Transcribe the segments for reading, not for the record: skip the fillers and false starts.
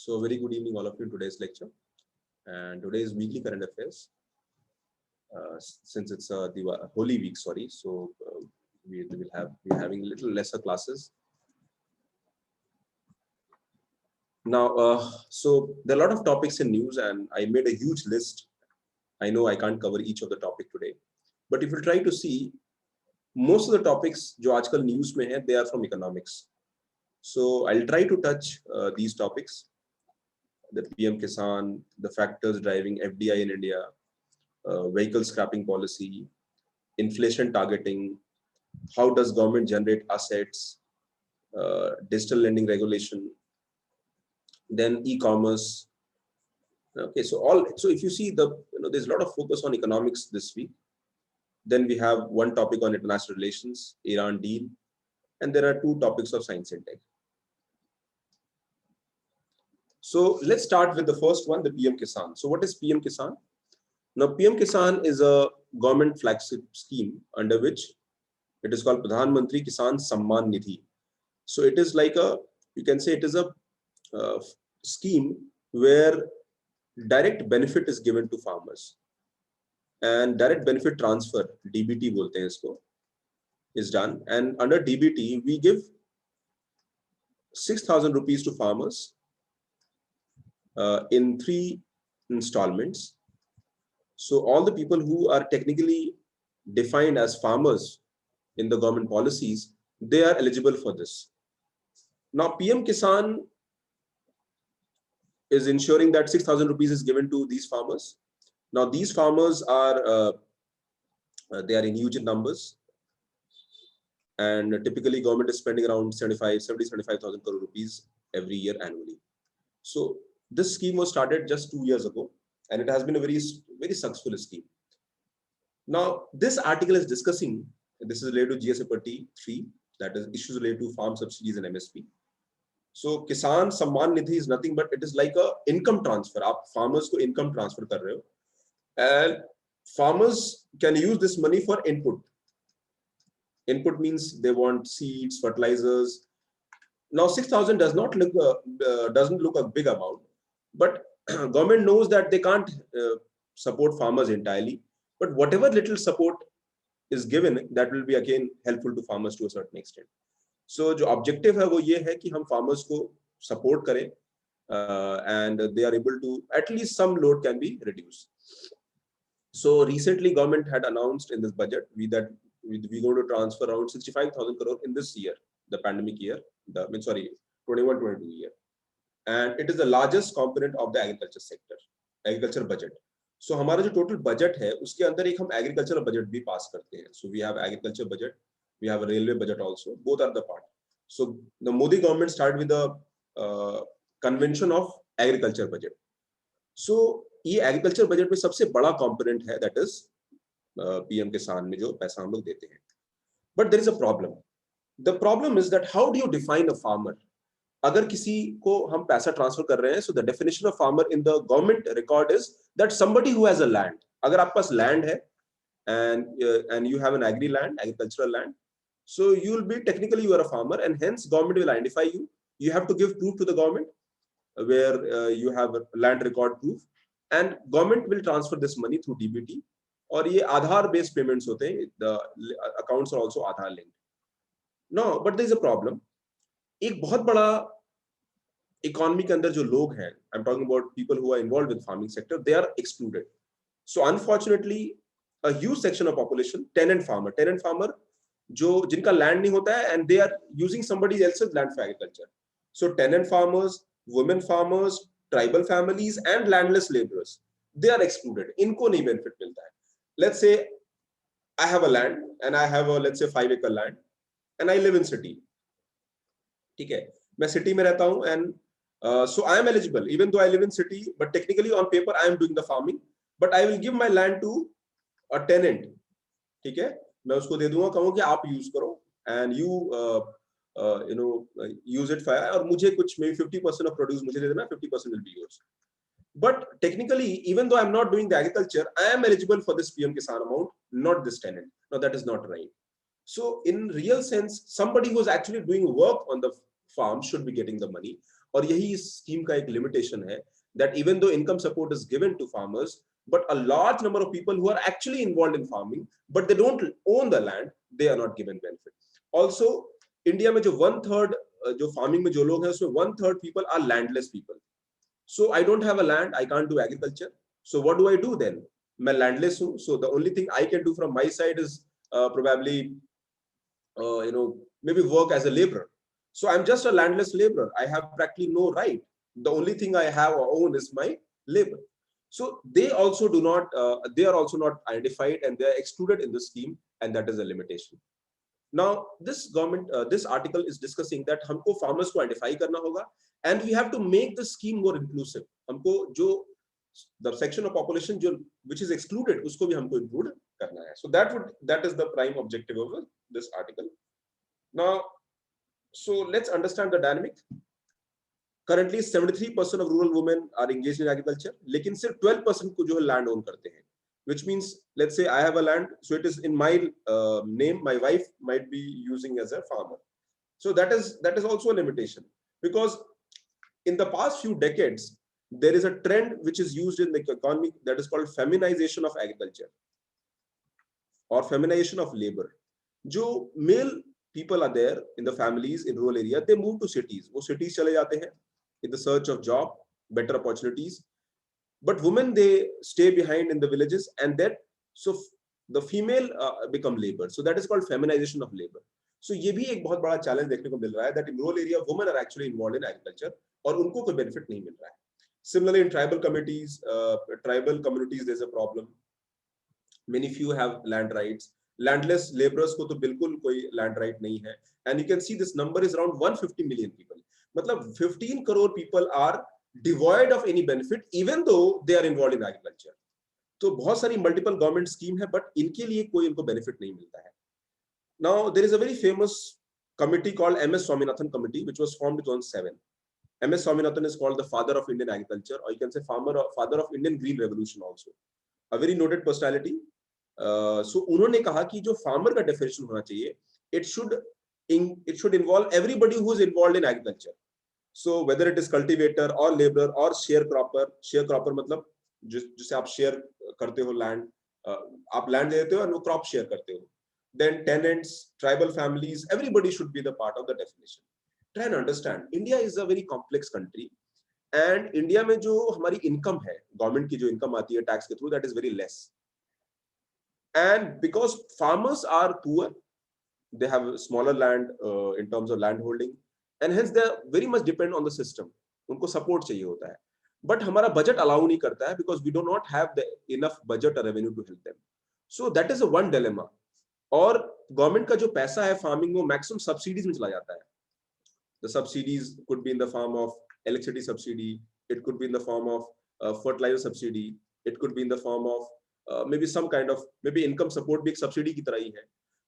So very good evening all of you in today's lecture, and today is weekly current affairs. Since it's the Holy Week, sorry, so we're having a little lesser classes. Now, so there are a lot of topics in news, and I made a huge list. I know I can't cover each of the topic today, but if you try to see, most of the topics जो आजकल news में है, they are from economics. So I'll try to touch these topics: the PM Kisan, the factors driving FDI in India, vehicle scrapping policy, inflation targeting, how does government generate assets, digital lending regulation, then e-commerce. Okay, so if you see there's a lot of focus on economics this week. Then we have one topic on international relations, Iran deal, and there are two topics of science and tech. So let's start with the first one, the PM Kisan. So what is PM Kisan? Now PM Kisan is a government flagship scheme under which it is called Pradhan Mantri Kisan Samman Nidhi. So it is like you can say it is a scheme where direct benefit is given to farmers, and direct benefit transfer, DBT bolte hain isko, is done. And under DBT we give 6,000 rupees to farmers in 3 installments. So all the people who are technically defined as farmers in the government policies, they are eligible for this. Now PM Kisan is ensuring that 6,000 rupees is given to these farmers. Now these farmers are they are in huge numbers, and typically government is spending around 75,000 crore rupees every year annually. So this scheme was started just 2 years ago, and it has been a very successful scheme. Now this article is discussing, this is related to GSA Party 3, that is issues related to farm subsidies and MSP. So Kisan Samman Nidhi is nothing but it is like a income transfer. आप farmers को income transfer कर रहे हो, and farmers can use this money for input. Input means they want seeds, fertilizers. Now 6,000 doesn't look a big amount, but government knows that they can't support farmers entirely. But whatever little support is given, that will be again helpful to farmers to a certain extent. So जो objective है वो ये है कि हम farmers को support करें, and they are able to, at least some load can be reduced. So recently government had announced in this budget we're going to transfer around 65,000 crore in this year, the pandemic year, 21-22 year, and it is the largest component of the agriculture sector, agriculture budget. So हमारा जो total budget है उसके अंदर एक हम agricultural budget भी pass करते हैं. So we have agriculture budget, we have a railway budget also, both are the part. So the Modi government started with the convention of agriculture budget. So ये agriculture budget में सबसे बड़ा component है, that is PM Kisan में जो पैसा हम लोग देते हैं. But there is a problem. The problem is that how do you define a farmer? अगर किसी को हम पैसा ट्रांसफर कर रहे हैं, so the definition of farmer in the government record is that somebody who has a land. अगर आपके पास land है and you have an agricultural land, so you will be technically you are a farmer, and hence government will identify you. You have to give proof to the government where you have a land record proof, and government will transfer this money through DBT. और ये आधार based payments होते हैं, the accounts are also Aadhaar linked. No, but there is a problem. एक बहुत बड़ा economy के अंदर जो लोग हैं, I'm talking about people who are involved with farming sector, they are excluded. So unfortunately, a huge section of population, tenant farmer जो जिनका land नहीं होता है, and they are using somebody else's land for agriculture. So tenant farmers, women farmers, tribal families, and landless laborers, they are excluded. इनको नहीं benefit मिलता है. Let's say I have a land and I have a, let's say 5-acre land, and I live in city. ठीक है, मैं city में रहता हूँ, and so I am eligible even though I live in city, but technically on paper I am doing the farming, but I will give my land to a tenant. ठीक है, मैं उसको दे दूंगा, कहूँ कि आप use करो, and you use it for, और मुझे कुछ maybe 50% of produce मुझे दे देना, 50% will be yours. But technically, even though I am not doing the agriculture, I am eligible for this PM Kisan amount, not this tenant. Now that is not right. So in real sense, somebody who is actually doing work on the farm should be getting the money. और यही इस scheme का एक limitation है, that even though income support is given to farmers, but a large number of people who are actually involved in farming but they don't own the land, they are not given benefit. Also India में जो 1/3 जो farming में जो लोग हैं उसमें 1/3 people are landless people. So I don't have a land, I can't do agriculture. So what do I do then? मैं landless हूँ, so the only thing I can do from my side is probably maybe work as a laborer. So I'm just a landless laborer. I have practically no right. The only thing I have or own is my labor. So they also do not, they are also not identified and they are excluded in the scheme, and that is a limitation. Now, this government, this article is discussing that हमको farmers को identify करना होगा, and we have to make the scheme more inclusive. हमको जो the section of population जो which is excluded उसको भी हमको include करना है. So that is the prime objective of this article. Now, so let's understand the dynamic. Currently 73% of rural women are engaged in agriculture, लेकिन सिर्फ 12% को जो है land own करते हैं. Which means, let's say I have a land, so it is in my name. My wife might be using as a farmer. So that is also a limitation, because in the past few decades there is a trend which is used in the economy that is called feminization of agriculture or feminization of labor. जो male people are there in the families in rural area, they move to cities. वो cities चले जाते हैं in the search of job, better opportunities. But women, they stay behind in the villages, and that so the female become labor. So that is called feminization of labor. So ये भी एक बहुत बड़ा challenge देखने को मिल रहा है, that in rural area women are actually involved in agriculture और उनको कोई benefit नहीं मिल रहा है. Similarly, in tribal communities, there's a problem. Many few have land rights. Landless laborers को तो बिल्कुल कोई land right नहीं है. And you can see this number is around 150 million people. मतलब 15 crore people are devoid of any benefit even though they are involved in agriculture. तो बहुत सारी multiple government scheme है, but इनके लिए कोई इनको benefit नहीं मिलता है. Now there is a very famous committee called MS Swaminathan Committee, which was formed in 2007. MS Swaminathan is called the father of Indian agriculture, or you can say father of Indian Green Revolution also. A very noted personality. So उन्होंने कहा कि जो farmer का definition होना चाहिए, it should involve everybody who is involved in agriculture. So whether it is cultivator or laborer or sharecropper मतलब जिसे आप share करते हो land, आप land ले लेते हो और वो crop share करते हो. Then tenants, tribal families, everybody should be the part of the definition. Try and understand, India is a very complex country, and India में जो हमारी income है, government की जो income आती है tax के through, that is very less. And because farmers are poor, they have smaller land in terms of land holding, and hence they are very much depend on the system. उनको support चाहिए होता है. But हमारा budget allow नहीं करता है, because we do not have the enough budget or revenue to help them. So that is a one dilemma. और government का जो पैसा है farming में maximum subsidies में चला जाता है. The subsidies could be in the form of electricity subsidy, it could be in the form of fertilizer subsidy, it could be in the form of maybe some kind of maybe income support भी एक subsidy की तरह ही है.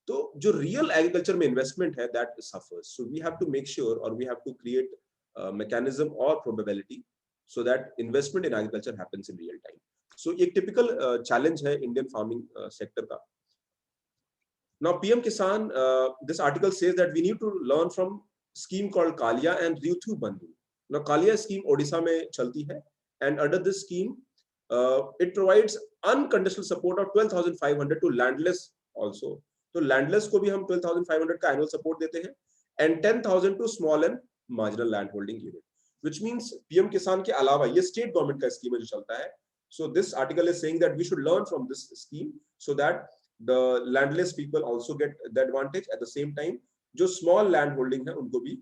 तो जो real agriculture में investment है, that suffers. So we have to make sure, or we have to create a mechanism or probability so that investment in agriculture happens in real time. So एक typical challenge है Indian farming sector का. Now PM Kisan, this article says that we need to learn from scheme called Kalia and Ryuthu Bandhu. Now Kalia scheme Odisha में चलती है, and under this scheme it provides unconditional support of 12,500 to landless also. तो landless को भी हम 12,500 का annual support देते हैं, and 10,000 to small and marginal land holding unit, which means PM Kisan के अलावा ये state government का scheme है जो चलता है. So this article is saying that we should learn from this scheme so that the landless people also get the advantage. At the same time जो small land holding है उनको भी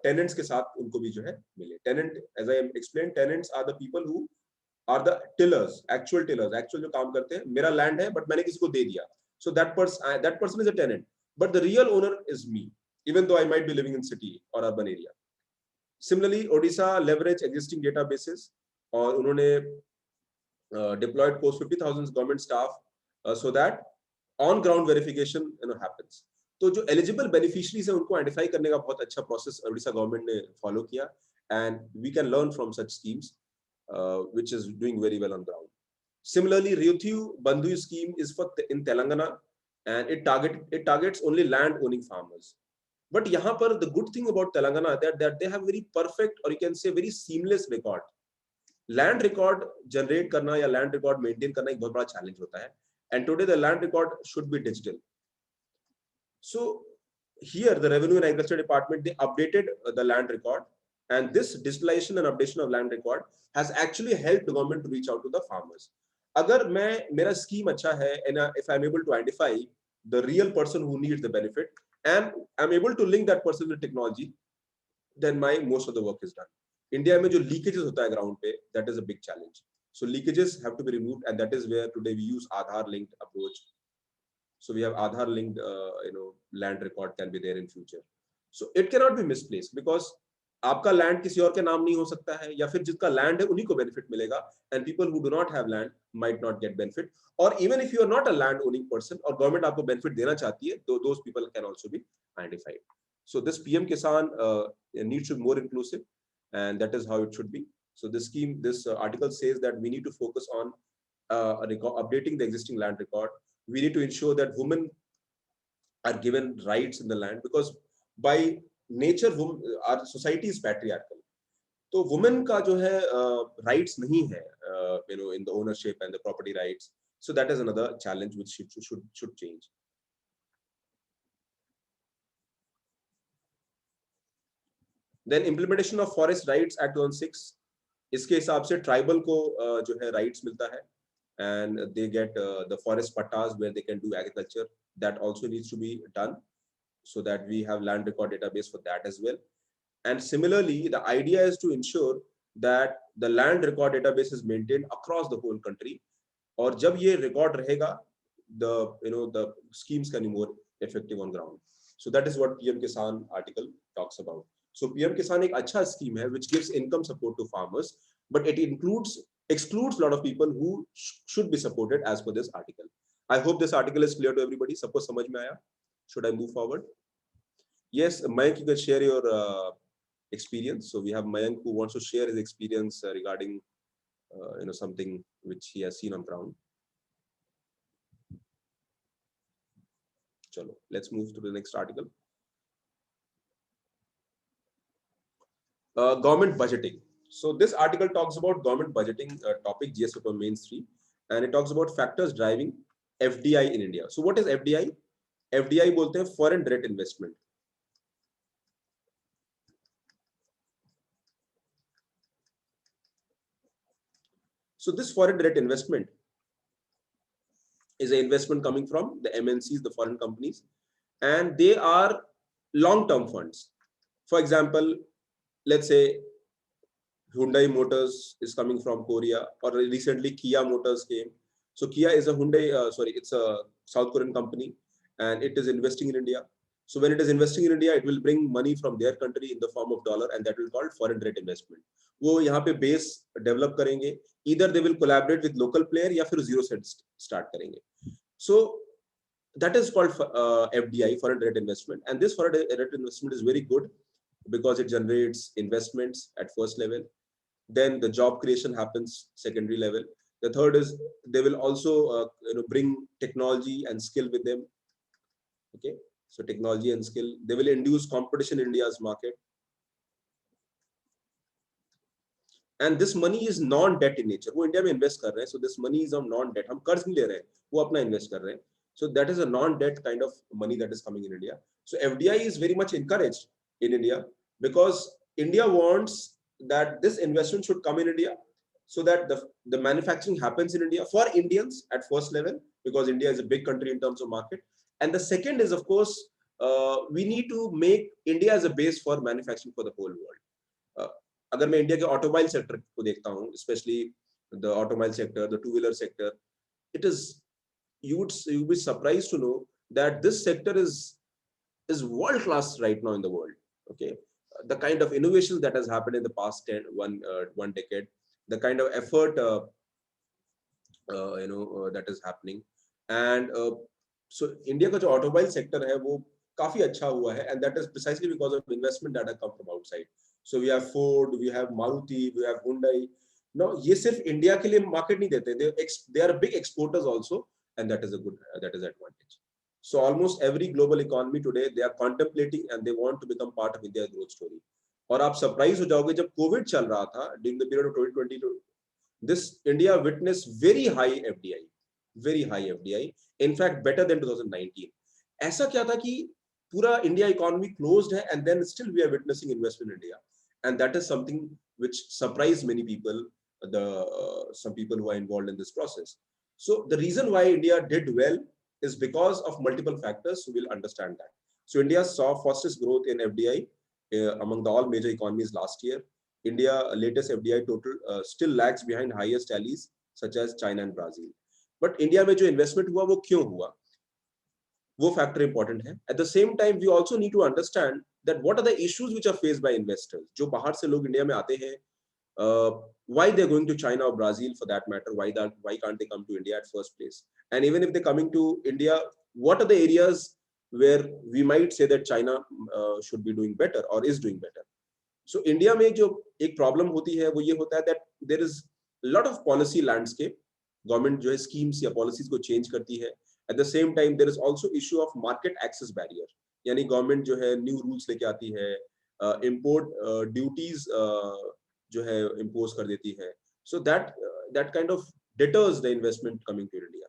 tenants के साथ उनको भी जो है मिले. Tenant, as I explained, tenants are the people who are the tillers, actual जो काम करते हैं. मेरा land है but मैंने किसी को दे दिया, so that person is a tenant, but the real owner is me, even though I might be living in city or urban area. Similarly, Odisha leverage existing databases, और उन्होंने deployed post 50,000 government staff so that on ground verification happens. तो जो eligible beneficiaries हैं उनको identify करने का बहुत अच्छा process Odisha government ने follow किया, and we can learn from such schemes which is doing very well on ground. Similarly, Ryuthu Bandhu scheme is in Telangana, and it targets only land owning farmers. But यहाँ पर the good thing about Telangana that they have very perfect or you can say very seamless record. Land record generate करना या land record maintain करना एक बहुत बड़ा challenge होता है. And today the land record should be digital. So here the Revenue and Agriculture Department, they updated the land record, and this digitalization and updation of land record has actually helped the government to reach out to the farmers. अगर मैं मेरा scheme अच्छा है and if I'm able to identify the real person who needs the benefit and I'm able to link that person with technology, then my most of the work is done. India में जो leakages होता है ground पे, that is a big challenge. So leakages have to be removed, and that is where today we use Aadhaar linked approach. So we have Aadhaar linked, land record can be there in future. So it cannot be misplaced because आपका land किसी और के नाम नहीं हो सकता है, या फिर जिसका land है उन्हीं को benefit मिलेगा, and people who do not have land might not get benefit. Or even if you are not a land owning person और government आपको benefit देना चाहती है, those people can also be identified. So this PM Kisan needs to be more inclusive, and that is how it should be. So this scheme, this article says that we need to focus on updating the existing land record. We need to ensure that women are given rights in the land, because by nature our society is patriarchal. तो women का जो है rights नहीं है, in the ownership and the property rights. So that is another challenge which should change. Then implementation of Forest Rights Act 2006, इसके हिसाब से tribal को जो है राइट्स मिलता है, and they get the forest pattas where they can do agriculture. That also needs to be done, so that we have land record database for that as well. And similarly, the idea is to ensure that the land record database is maintained across the whole country. और जब ये record रहेगा, the schemes can be more effective on ground. So that is what PM Kisan article talks about. So PM Kisan एक अच्छा scheme है which gives income support to farmers, but it excludes a lot of people who should be supported as per this article. I hope this article is clear to everybody. Suppose समझ में आया? Should I move forward? Yes, Mayank, you can share your experience. So we have Mayank who wants to share his experience regarding something which he has seen on ground. Chalo, let's move to the next article. Government budgeting. So this article talks about government budgeting topic, GS Paper Mains 3, and it talks about factors driving FDI in India. So what is FDI? FDI बोलते हैं foreign direct investment. So this foreign direct investment is an investment coming from the MNCs, the foreign companies, and they are long-term funds. For example, let's say Hyundai Motors is coming from Korea, or recently Kia Motors came. So Kia is a it's a South Korean company, and it is investing in India. So when it is investing in India, it will bring money from their country in the form of dollar, and that will be called foreign direct investment. वो यहाँ पे base develop करेंगे. Either they will collaborate with local player या फिर zero set start करेंगे. So that is called FDI, foreign direct investment, and this foreign direct investment is very good because it generates investments at first level. Then the job creation happens secondary level. The third is they will also bring technology and skill with them. Okay, so technology and skill, they will induce competition in India's market. And this money is non-debt in nature. वो India में invest कर रहे हैं, so this money is on non-debt. हम कर्ज नहीं ले रहे हैं, वो अपना इन्वेस्ट कर रहे हैं. So that is a non-debt kind of money that is coming in India. So FDI is very much encouraged in India because India wants that this investment should come in India, so that the manufacturing happens in India for Indians at first level, because India is a big country in terms of market. And the second is, of course, we need to make India as a base for manufacturing for the whole world. अगर मैं India के automobile sector को देखता हूँ, specially the automobile sector, the two wheeler sector, it is, you would be surprised to know that this sector is world class right now in the world. Okay, the kind of innovations that has happened in the past one decade, the kind of effort that is happening, and so India का जो automobile sector है वो काफी अच्छा हुआ है, and that is precisely because of investment that have come from outside. So we have Ford, we have Maruti, we have Hyundai. Now ये सिर्फ इंडिया के लिए मार्केट नहीं देते, they are big exporters also, and that is advantage. So almost every global economy today, they are contemplating and they want to become part of India's growth story. और आप surprise हो जाओगे, जब Covid चल रहा था during the period of 2022, this India witnessed very high FDI, very high FDI, in fact better than 2019. ऐसा क्या था कि पूरा इंडिया इकोनॉमी क्लोज्ड है and then still we are witnessing investment in India, and that is something which surprised many people, the some people who are involved in this process. So the reason why India did well is because of multiple factors. So we'll understand that. So India saw fastest growth in FDI among the all major economies last year. India latest FDI total still lags behind highest allies such as China and Brazil. But India में जो investment हुआ वो क्यों हुआ, वो factor important है. At the same time, we also need to understand that what are the issues which are faced by investors. जो बाहर से लोग इंडिया में आते हैं, why they're going to China or Brazil for that matter, why can't they come to India at first place? And even if they're coming to India, what are the areas where we might say that China should be doing better or is doing better? So India में जो एक problem होती है वो ये होता है that there is a lot of policy landscape. Government जो है स्कीम्स या पॉलिसीज को चेंज करती है. At the same time, there is also issue of market access barrier. यानी गवर्नमेंट जो है न्यू रूल्स लेके आती है, इम्पोर्ट ड्यूटीज जो है इम्पोज कर देती है. So that kind of deters the investment coming to India.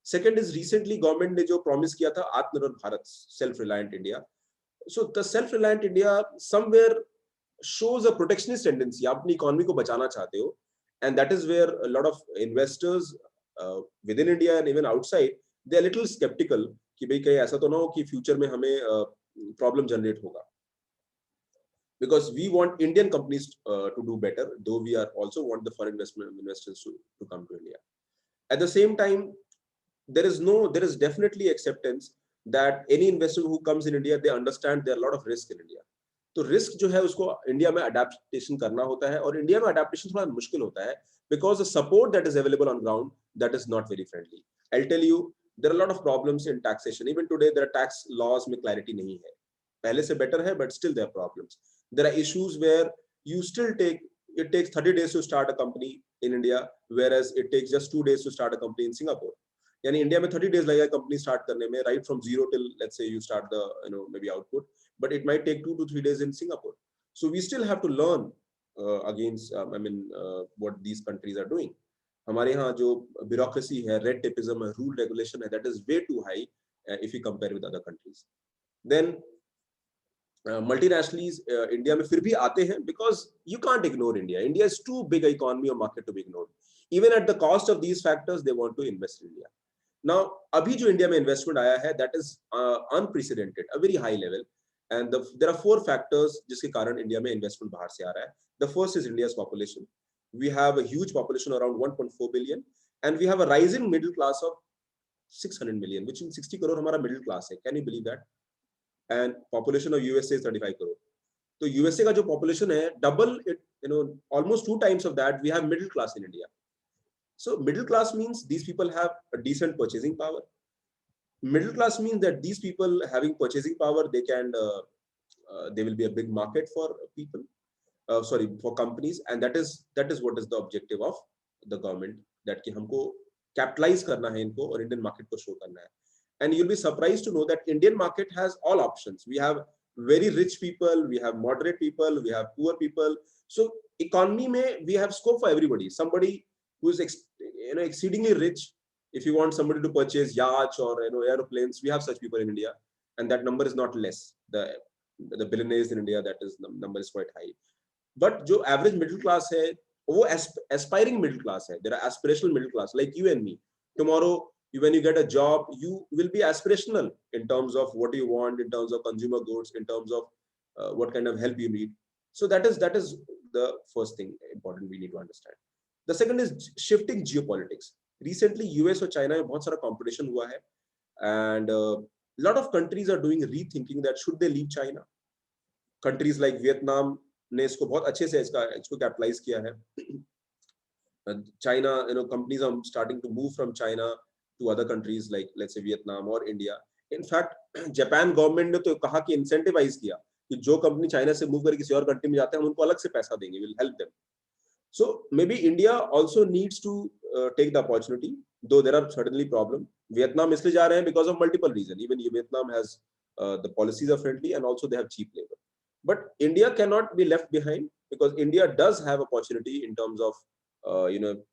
Second is recently government ने जो प्रॉमिस किया था आत्मनिर्भर Bharat, self reliant India. So the self reliant India somewhere shows a protectionist tendency. आप अपनी इकोनॉमी को बचाना चाहते हो, and that is where a lot of investors within India and even outside, they are little skeptical कि भाई कहीं ऐसा तो ना हो कि फ्यूचर में हमें प्रॉब्लम जनरेट होगा, because we want Indian companies to do better, though we are also want the foreign investors to come to India. At the same time, there is definitely acceptance that any investor who comes in India, they understand there are a lot of risk in India. तो risk जो है उसको India में adaptation करना होता है, और India में अडेप्टेशन थोड़ा मुश्किल होता है because the support that is available on ground, that is not very friendly. I'll tell you, there are a lot of problems in taxation. Even today there are tax laws में clarity नहीं है. पहले से better है, but still there are problems. There are issues where you still it takes 30 days to start a company in India, whereas it takes just 2 days to start a company in Singapore. यानी India में 30 days लगेगा company start करने में, right from zero till let's say you start the maybe output, but it might take 2 to 3 days in Singapore. So we still have to learn against what these countries are doing. हमारे यहाँ जो bureaucracy है, red tapeism है, rule regulation है, that is way too high if you compare with other countries. Then multinationals India में फिर भी आते हैं because you can't ignore India. India is too big an economy or market to be ignored. Even at the cost of these factors, they want to invest in India. Now, अभी जो India में investment आया है, that is unprecedented, a very high level, and there are 4 factors जिसके कारण India में investment बाहर से आ रहा है. The first is India's population. We have a huge population around 1.4 billion, and we have a rising middle class of 600 million, which means 60 crore हमारा middle class है. Can you believe that? And population of USA is 35 crore. तो USA का जो population है, double it, almost 2 times of that, we have middle class in India. So middle class means these people have a decent purchasing power. Middle class means that these people having purchasing power, they will be a big market for people, for companies, and that is what is the objective of the government, that कि हमको capitalize करना है इनको और Indian market को show करना है. And you'll be surprised to know that Indian market has all options. We have very rich people, we have moderate people, we have poor people. So economy में we have scope for everybody. Somebody who is exceedingly rich, if you want somebody to purchase yachts or aeroplanes, we have such people in India, and that number is not less. The billionaires in India, that is number is quite high. But जो average middle class है, वो aspiring middle class है. There are aspirational middle class like you and me. Tomorrow when you get a job, you will be aspirational in terms of what you want, in terms of consumer goods, in terms of what kind of help you need. So that is the first thing important we need to understand. The second is shifting geopolitics. Recently US और China में बहुत सारा competition हुआ है, and lot of countries are doing rethinking that should they leave China. Countries like Vietnam ने इसको बहुत अच्छे से इसको capitalize किया है. China, companies are starting to move from China to other countries like let's say Vietnam or India. In fact, Japan government ने तो कहा कि incentivize किया कि जो कंपनी चाइना से मूव करके किसी और कंट्री में जाते हैं हम उनको अलग से पैसा देंगे, will help them. So maybe India also needs to take the opportunity. though there are certainly problem. Vietnam इसलिए जा रहे हैं because of multiple reason. Even Vietnam has the policies are friendly and also they have cheap labor. But India cannot be left behind because India does have opportunity in terms of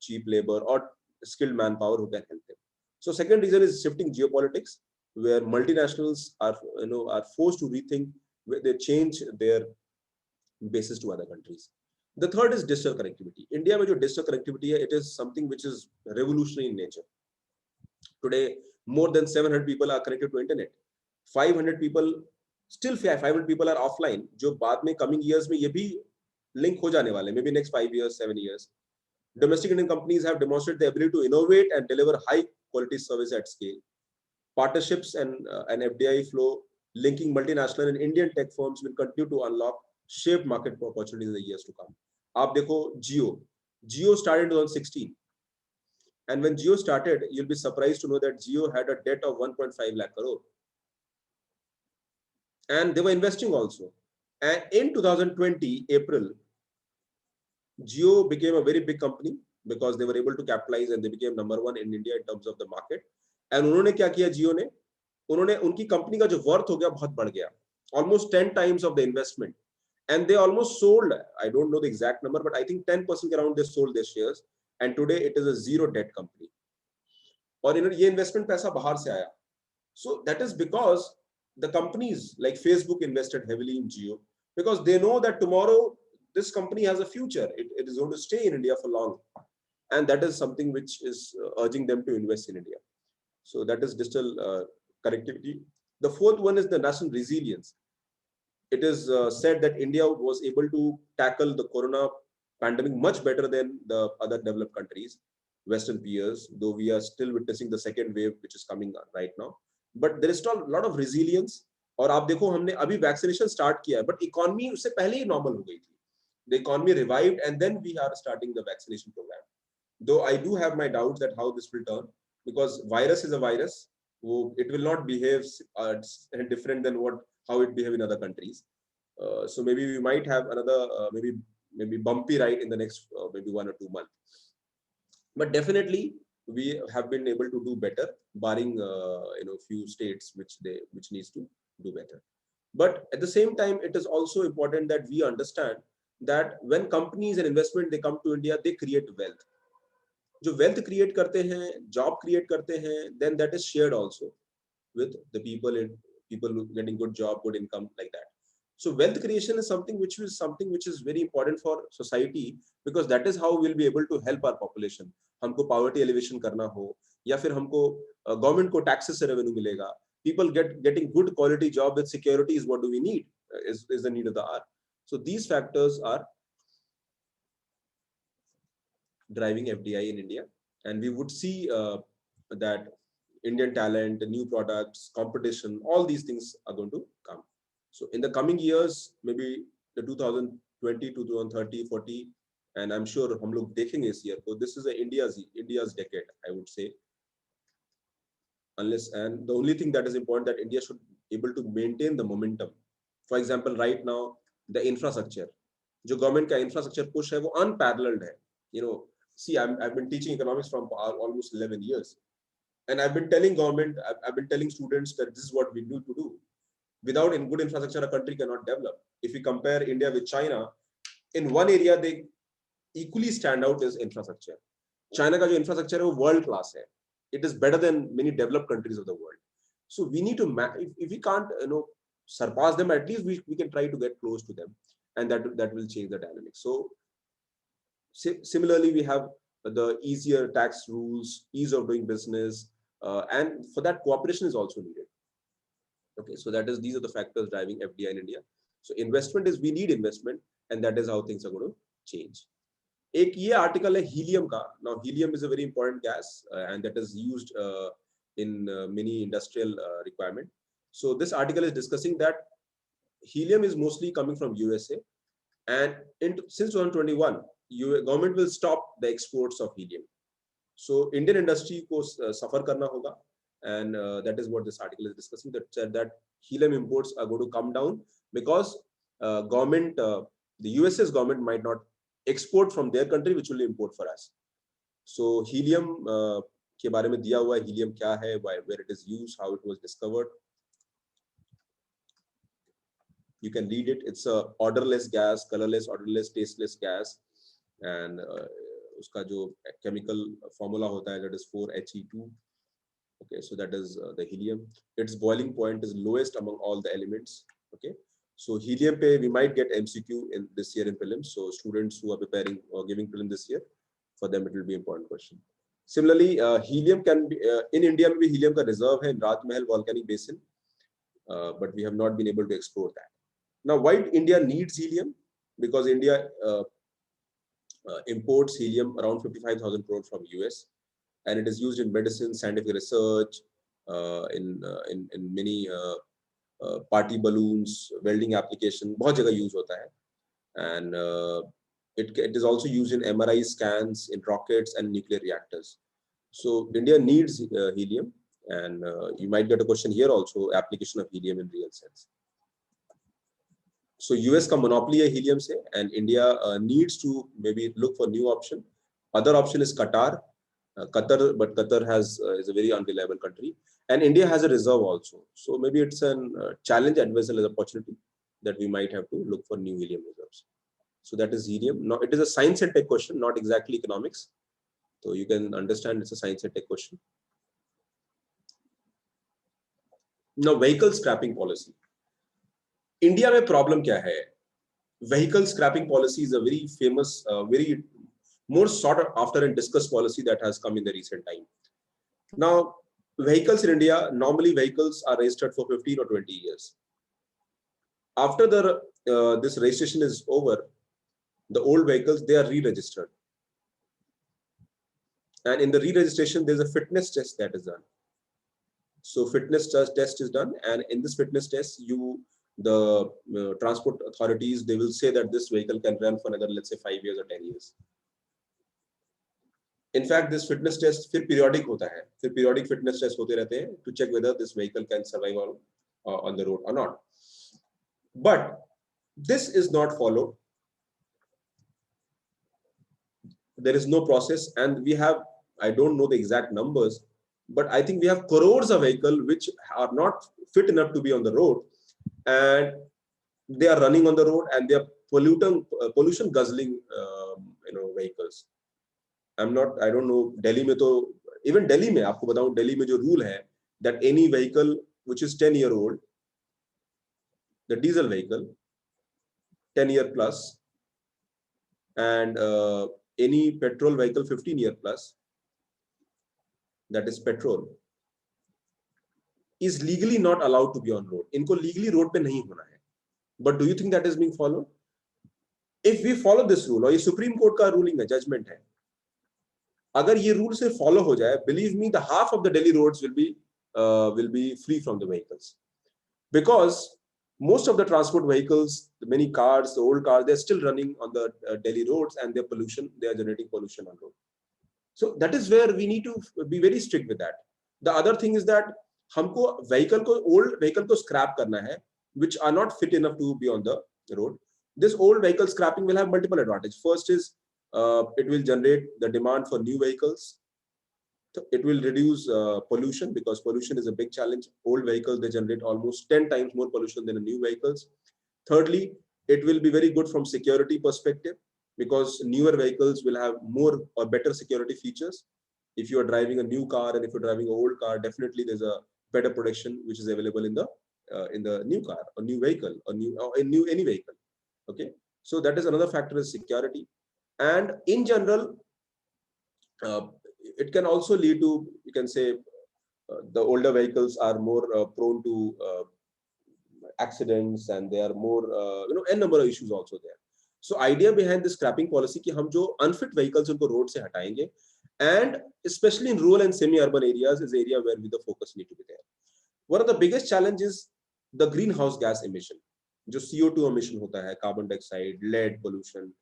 cheap labor or skilled manpower who can help them. So second reason is shifting geopolitics, where multinationals are forced to rethink, where they change their basis to other countries. The third is digital connectivity. India में जो digital connectivity है, it is something which is revolutionary in nature. Today, more than 700 people are connected to internet. 500 people, still 500 people are offline, जो बाद में coming years में ये भी link हो जाने वाले, maybe next 5 years, 7 years. Domestic Indian companies have demonstrated the ability to innovate and deliver high quality service at scale. Partnerships and an FDI flow linking multinational and Indian tech firms will continue to unlock shape market opportunities in the years to come. आप देखो Jio started in 2016, and when Jio started, you'll be surprised to know that Jio had a debt of 1.5 lakh crore, and they were investing also. And in 2020 April, Jio became a very big company because they were able to capitalize and they became number one in India in terms of the market. And उन्होंने क्या किया Jio ने, उन्होंने उनकी company का जो worth हो गया बहुत बढ़ गया, almost 10 times of the investment, and they almost sold, I don't know the exact number, but I think 10% around they sold their shares, and today it is a zero debt company. और ये investment पैसा बाहर से आया. So that is because the companies like Facebook invested heavily in Jio because they know that tomorrow this company has a future. It is going to stay in India for long, and that is something which is urging them to invest in India. So that is digital connectivity. The fourth one is the national resilience. It is said that India was able to tackle the corona pandemic much better than the other developed countries, Western peers, though we are still witnessing the second wave which is coming right now. But there is still a lot of resilience. और आप देखो हमने अभी vaccination start किया है, but economy उससे पहले ही normal हो गई थी. The economy revived and then we are starting the vaccination program. Though I do have my doubts that how this will turn, because virus is a virus. It will not behave different than how it behave in other countries. So maybe we might have another maybe bumpy ride in the next maybe 1 or 2 months. But definitely we have been able to do better, barring few states which needs to do better. But at the same time, it is also important that we understand that when companies and investment they come to India, they create wealth. जो wealth create करते हैं, job create करते हैं, then that is shared also with the people getting good job, good income, like that. So wealth creation is something which is very important for society, because that is how we'll be able to help our population. हमको poverty elevation करना हो, या फिर हमको government को taxes से revenue मिलेगा, people getting good quality job with security is what do we need, is the need of the hour. So these factors are driving FDI in India, and we would see that Indian talent, new products, competition, all these things are going to come. So in the coming years, maybe the 2020 to 2030, 40, and I'm sure हम लोग देखेंगे इस year. So this is India's decade, I would say. And the only thing that is important that India should be able to maintain the momentum. For example, right now the infrastructure, जो government का infrastructure push है वो unparalleled है. See, I've been teaching economics from almost 11 years, and I've been telling government, I've been telling students that this is what we need to do. Without good infrastructure, a country cannot develop. If we compare India with China, in one area they equally stand out is infrastructure. China का जो infrastructure है वो world class है. It is better than many developed countries of the world. So we need to if we can't surpass them, at least we can try to get close to them, and that will change the dynamics. So similarly, we have the easier tax rules, ease of doing business, and for that cooperation is also needed. Okay, so these are the factors driving FDI in India. So we need investment, and that is how things are going to change. एक ये article है helium का. Now helium is a very important gas, and that is used in many industrial requirement. So this article is discussing that helium is mostly coming from USA, and since 2021 government will stop the exports of helium. So Indian industry को suffer करना होगा, and that is what this article is discussing, that helium imports are going to come down because the US's government might not export from their country, which will import for us. So helium के बारे में दिया हुआ है, helium क्या है, where it is used, how it was discovered. You can read it. It's a odorless gas, colorless, odorless, tasteless gas, and उसका जो chemical formula होता है, that is 4He2. Okay, so that is the helium. Its boiling point is lowest among all the elements. Okay, so helium pe we might get MCQ in this year in prelims. So students who are preparing or giving prelim this year, for them it will be important question. Similarly, helium can be in India. Maybe helium ka reserve hai in Raj Mahal volcanic basin, but we have not been able to explore that. Now, why India needs helium? Because India imports helium around 55,000 crore from US, and it is used in medicine, scientific research, in many party balloons, welding application. बहुत जगह use होता है, and it is also used in MRI scans, in rockets and nuclear reactors. So India needs helium, and you might get a question here also, application of helium in real sense. So US का monopoly है helium से, and India needs to maybe look for new option. Other option is Qatar, Qatar, but Qatar has is a very unreliable country, and India has a reserve also. So maybe it's a challenge as well as opportunity that we might have to look for new helium reserves. So that is helium. Now it is a science and tech question, not exactly economics. So you can understand it's a science and tech question. Now vehicle scrapping policy. India में problem क्या है? Vehicle scrapping policy is a very famous, very more sought after and discussed policy that has come in the recent time. Now, vehicles in India, normally vehicles are registered for 15 or 20 years. After this registration is over, the old vehicles, they are re-registered. And in the re-registration, there's a fitness test that is done. So fitness test is done, and in this fitness test, the transport authorities, they will say that this vehicle can run for another, let's say 5 years or 10 years. In fact, this fitness test फिर periodic होता है, फिर periodic fitness test होते रहते हैं to check whether this vehicle can survive on the road or not. But this is not followed. There is no process, and we have, I don't know the exact numbers, but I think we have crores of vehicles which are not fit enough to be on the road, and they are running on the road, and they are pollution guzzling vehicles. I don't know, Delhi में तो, even Delhi में आपको बताऊं, Delhi में जो rule है that any vehicle which is 10-year-old, the diesel vehicle, 10-year plus, and any petrol vehicle 15-year plus, that is petrol, is legally not allowed to be on road. इनको legally road पे नहीं होना है. But do you think that is being followed? If we follow this rule, और ये Supreme Court का ruling है, judgment है, अगर ये rule से follow हो जाए, believe me, the half of the Delhi roads will be free from the vehicles, because most of the transport vehicles, the many cars, the old cars, they're still running on the Delhi roads, and they are generating pollution on road. So that is where we need to be very strict with that. The other thing is that हमको old vehicle को scrap करना है, which are not fit enough to be on the road. This old vehicle scrapping will have multiple advantages. First is it will generate the demand for new vehicles. It will reduce pollution, because pollution is a big challenge. Old vehicles, they generate almost 10 times more pollution than the new vehicles. Thirdly, it will be very good from security perspective, because newer vehicles will have more or better security features. If you are driving a new car and if you're driving an old car, definitely there's a better protection which is available in the new car or new vehicle or any vehicle. Okay, so that is another factor, is security. And in general, it can also lead to, you can say, the older vehicles are more prone to accidents, and they are more n number of issues also there. So idea behind this scrapping policy कि हम जो unfit vehicles उनको road से हटाएंगे, and especially in rural and semi-urban areas is area where the focus need to be there. One of the biggest challenges, the greenhouse gas emission, जो CO2 emission होता है, carbon dioxide, lead pollution,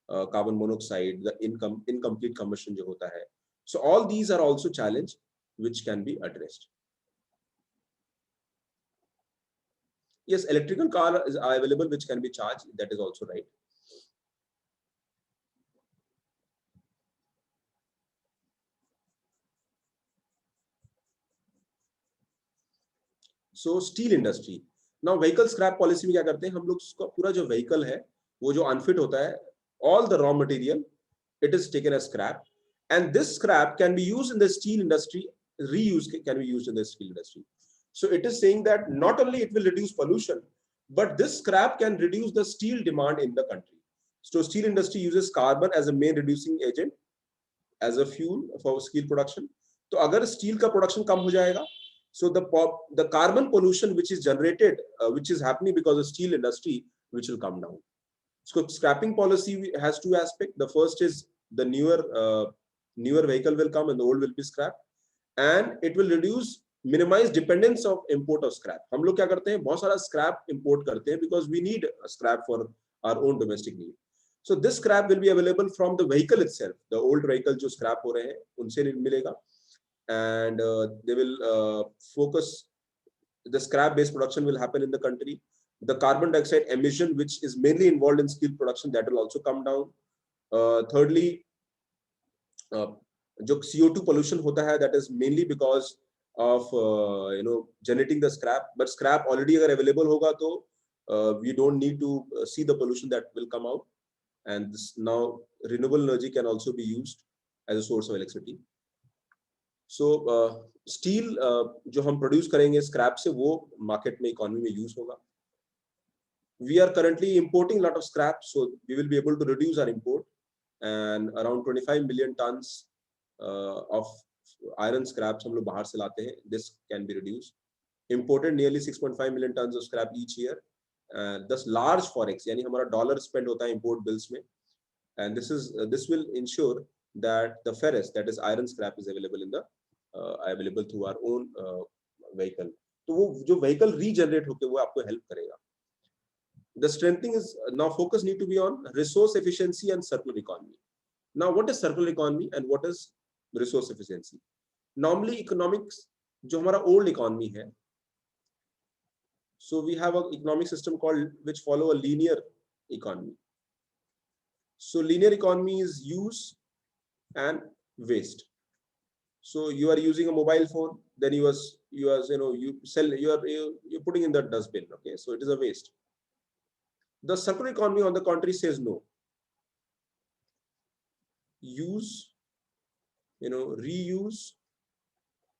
carbon monoxide, the incomplete combustion जो होता है. So all these are also challenge which can be addressed. Yes, electrical car is available which can be charged. That is also right. So steel industry, now vehicle scrap policy में क्या करते हैं हम लोग, उसका पूरा जो व्हीकल है वो जो अनफिट होता है, all the raw material it is taken as scrap, and this scrap can be used in the steel industry, reuse can be used in the steel industry. So it is saying that not only it will reduce pollution, but this scrap can reduce the steel demand in the country. So steel industry uses carbon as a main reducing agent, as a fuel for steel production. तो अगर steel का production कम हो जाएगा, so the carbon pollution which is generated, which is happening because of steel industry, which will come down. So scrapping policy has two aspects. The first is the newer vehicle will come and the old will be scrapped, and it will minimize dependence of import of scrap. हम लोग क्या करते हैं, बहुत सारा scrap import करते हैं because we need scrap for our own domestic need. So this scrap will be available from the vehicle itself. The old vehicle जो scrap हो रहे हैं उनसे मिलेगा, and they will focus. The scrap based production will happen in the country. The carbon dioxide emission, which is mainly involved in steel production, that will also come down. Thirdly, जो CO2 pollution होता है, that is mainly because of generating the scrap. But scrap already अगर available होगा तो we don't need to see the pollution that will come out. And this, now renewable energy can also be used as a source of electricity. So steel जो हम produce करेंगे scrap से, वो market में economy में use होगा. We are currently importing a lot of scrap, so we will be able to reduce our import, and around 25 million tons of iron scraps हम लोग बाहर से लाते हैं. This can be reduced. Imported nearly 6.5 million tons of scrap each year. Thus large forex, यानी हमारा dollar spend होता है import bills में, and this will ensure that the ferrous, that is iron scrap, is available in the available through our own vehicle. तो वो जो vehicle regenerate होके वो आपको help करेगा. The strengthening is now focus need to be on resource efficiency and circular economy. Now, what is circular economy and what is resource efficiency? Normally, economics, जो हमारा old economy है, so we have an economic system called which follow a linear economy. So linear economy is use and waste. So you are using a mobile phone, then you sell, you're putting in the dustbin. Okay, so it is a waste. The circular economy, on the contrary, says no. Use, reuse,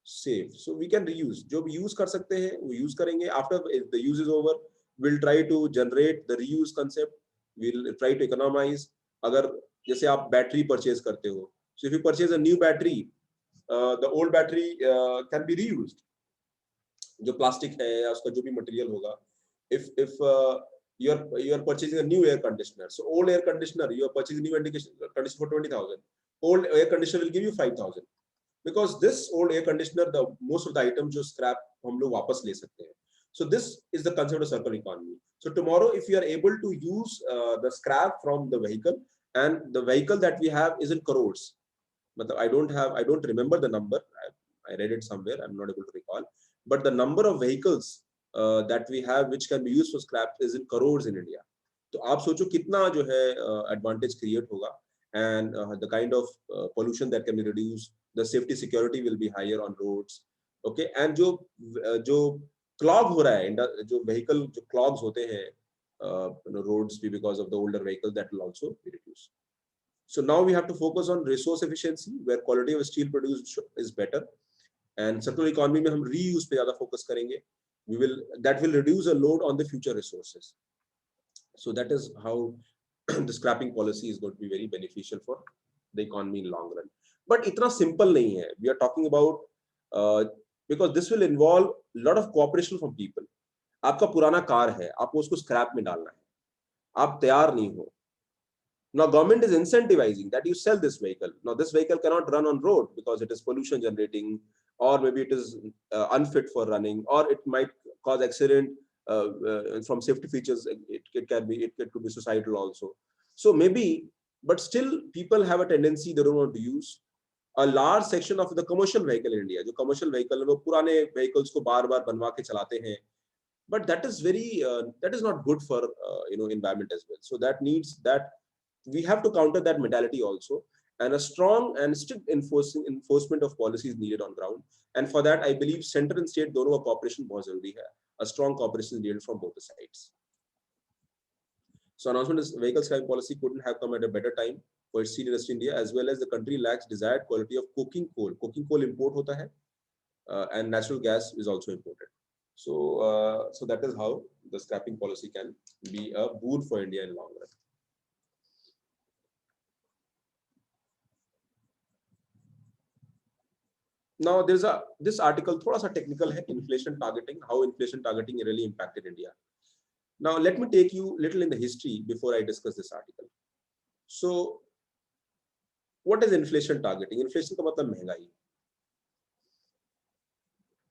save. So we can reuse. जो भी use कर सकते हैं वो use करेंगे. After the use is over, we'll try to generate the reuse concept. We'll try to economize. अगर जैसे आप battery purchase करते हो, so if you purchase a new battery, the old battery can be reused. जो plastic है या उसका जो भी material होगा, if you are purchasing a new air conditioner, so old air conditioner you are purchasing new air conditioner for 20,000, old air conditioner will give you 5,000, because this old air conditioner, the most of the items जो scrap हम लोग वापस ले सकते हैं. So this is the concept of circular economy. So tomorrow, if you are able to use the scrap from the vehicle, and the vehicle that we have is in crores, but I don't remember the number. I read it somewhere. I'm not able to recall. But the number of vehicles that we have which can be used for scrap is in crores in India. तो आप सोचो कितना जो है advantage create होगा, and the kind of pollution that can be reduced, the safety security will be higher on roads. Okay, and जो clog हो रहा है, जो vehicle जो clogs होते हैं roads because of the older vehicles, that will also be reduced. So now we have to focus on resource efficiency, where quality of steel produced is better, and circular economy में हम reuse पे ज़्यादा focus करेंगे. That will reduce a load on the future resources. So that is how the scrapping policy is going to be very beneficial for the economy in long run. But इतना simple नहीं है. We are talking about because this will involve a lot of cooperation from people. आपका पुराना car है, आपको उसको scrap में डालना है, आप तैयार नहीं हो. Now government is incentivizing that you sell this vehicle. Now this vehicle cannot run on road because it is pollution generating, or maybe it is unfit for running, or it might cause accident from safety features. It could be suicidal also. So maybe, but still people have a tendency, they don't want to use. A large section of the commercial vehicle in India, जो commercial vehicle है वो पुराने vehicles को बार-बार बनवा के चलाते हैं, but that is not good for environment as well. So that needs that. We have to counter that mentality also, and a strong and strict enforcement of policies needed on ground. And for that, I believe center and state दोनों का cooperation बहुत जरूरी है. A strong cooperation is needed from both the sides. So announcement is vehicle scrapping policy couldn't have come at a better time for its steel industry in India, as well as the country lacks desired quality of coking coal. Coking coal import होता है, and natural gas is also imported. So that is how the scrapping policy can be a boon for India in long run. Now this article thoda sa technical hai, inflation targeting, how inflation targeting really impacted India. Now let me take you little in the history before I discuss this article. So what is inflation targeting? Inflation का मतलब महंगाई.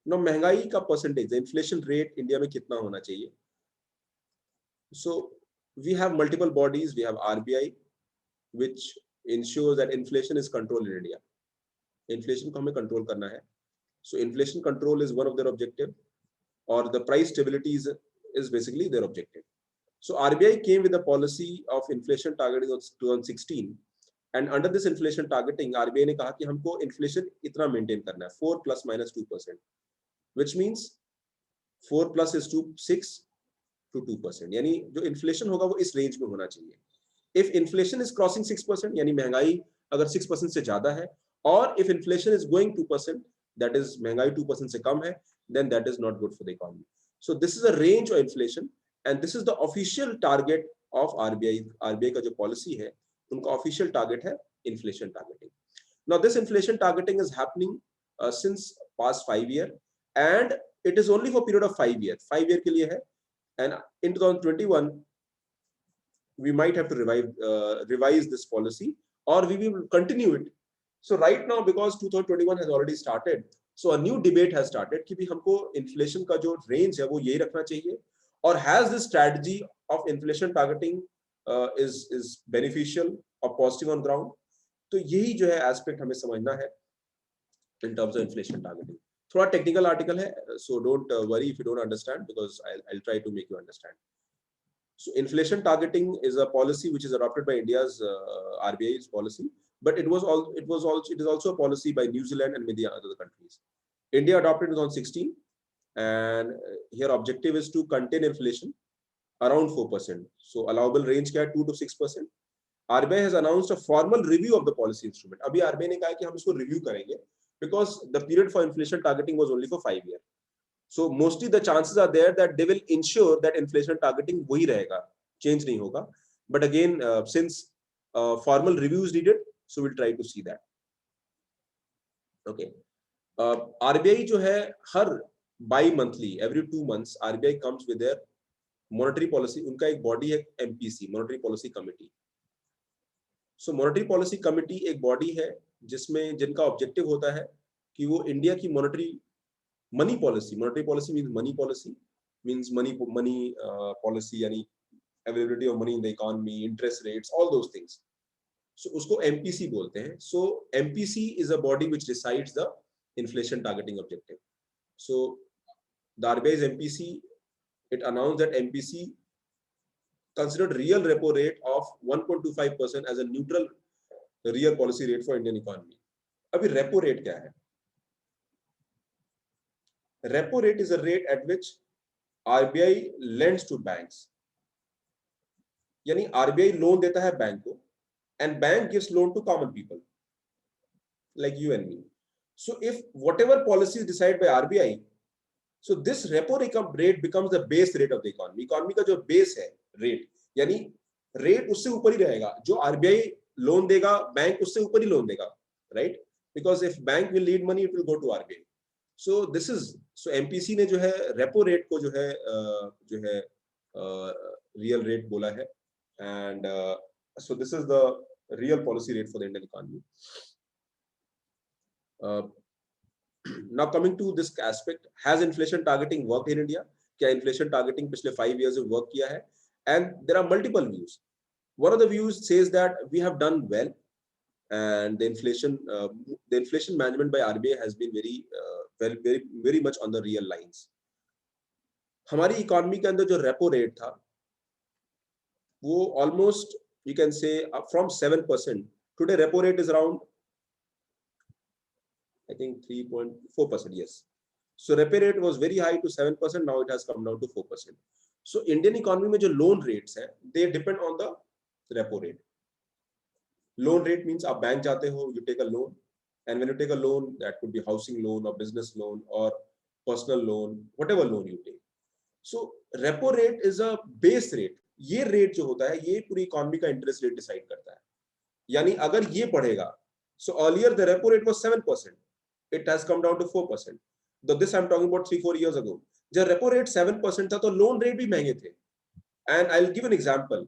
Now महंगाई का percentage, the inflation rate India में कितना होना चाहिए? So we have multiple bodies. We have RBI, which ensures that inflation is controlled in India. Inflation को हमें control करना है. So inflation control is one of their objective, or the price stability is basically their objective. So RBI came with a policy of inflation targeting of 2016, and under this inflation targeting, RBI ने कहा कि हमको inflation इतना maintain करना है, 4 plus minus 2%, which means 4 plus is to 6 to 2%. यानी जो inflation होगा वो इस range में होना चाहिए. If inflation is crossing 6%, यानी महंगाई अगर 6% से ज़्यादा है, or if inflation is going 2%, that is महंगाई 2% से कम है, then that is not good for the economy. So this is a range of inflation, and this is the official target of RBI. RBI का जो policy है, उनका official target है inflation targeting. Now this inflation targeting is happening since past 5 years, and it is only for period of 5 years. 5 year के लिए है, and in 2021 we might have to revise this policy, or we will continue it. So right now, because 2021 has already started, so a new debate has started कि भी हमको inflation का जो range है वो यही रखना चाहिए, or has this strategy of inflation targeting is beneficial or positive on ground. तो यही जो है aspect हमें समझना है in terms of inflation targeting. थोड़ा technical article है, so don't worry if you don't understand, because I'll try to make you understand. So inflation targeting is a policy which is adopted by India's RBI's policy, but it is also a policy by New Zealand and many other countries. India adopted in 2016, and here objective is to contain inflation around 4%. So allowable range क्या है 2 to 6%. RBI has announced a formal review of the policy instrument. अभी RBI ने कहा कि हम इसको review करेंगे, because the period for inflation targeting was only for 5 years. So mostly the chances are there that they will ensure that inflation targeting वही रहेगा, change नहीं होगा. But again, since formal review is needed, so we'll try to see that. Okay. RBI जो है हर bi-monthly, every 2 months, RBI comes with their monetary policy. उनका एक body है MPC, Monetary Policy Committee. So monetary policy committee एक body है जिसमें जिनका objective होता है कि वो इंडिया की money policy means money policy, means money policy यानी availability of money in the economy, interest rates, all those things. So उसको MPC बोलते हैं. So MPC is a body which decides the inflation targeting objective. So the RBI's MPC, it announced that MPC considered real repo rate of 1.25% as a neutral real policy rate for Indian economy. अभी repo rate क्या है? Repo rate is a rate at which RBI lends to banks. यानी RBI loan देता है bank को, and bank gives loan to common people like you and me. So if whatever policy is decided by RBI, so this repo rate becomes the base rate of the economy. Economy का जो base है rate, यानी rate उससे ऊपर ही रहेगा. जो RBI loan देगा, bank उससे ऊपर ही loan देगा, right? Because if bank will need money, it will go to RBI. So this is, so MPC ने जो है repo rate को जो है real rate बोला है, and so this is the real policy rate for the Indian economy. Now coming to this aspect, has inflation targeting worked in India? क्या inflation targeting पिछले 5 years में work किया है? And there are multiple views. One of the views says that we have done well, and the inflation management by RBI has been very much on the real lines. हमारी economy के अंदर जो repo rate था, वो almost you can say from 7% Today repo rate is around, I think 3.4%. Yes. So repo rate was very high to 7%. Now it has come down to 4%. So Indian economy में जो loan rates है, they depend on the repo rate. Loan rate means आप bank जाते हो, you take a loan, and when you take a loan, that could be housing loan or business loan or personal loan, whatever loan you take. So repo rate is a base rate. ये rate जो होता है, ये पूरी economy का interest rate decide करता है. यानी अगर ये बढ़ेगा, so earlier the repo rate was 7%. It has come down to 4%. Though this I'm talking about 3-4 years ago. जब repo rate 7% था, तो loan rate भी महंगे थे. And I'll give an example.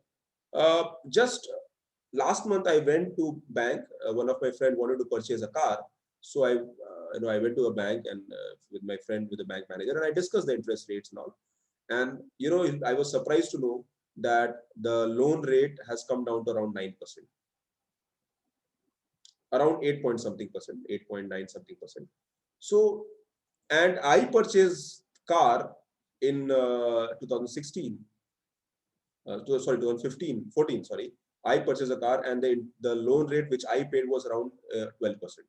Just last month I went to bank. One of my friend wanted to purchase a car, so I went to a bank and with my friend, with the bank manager, and I discussed the interest rates and all. And I was surprised to know that the loan rate has come down to around 9%, around 8 point something percent, 8.9 something percent. So, and I purchased car in 2016. 14. Sorry, I purchased a car, and the loan rate which I paid was around 12%,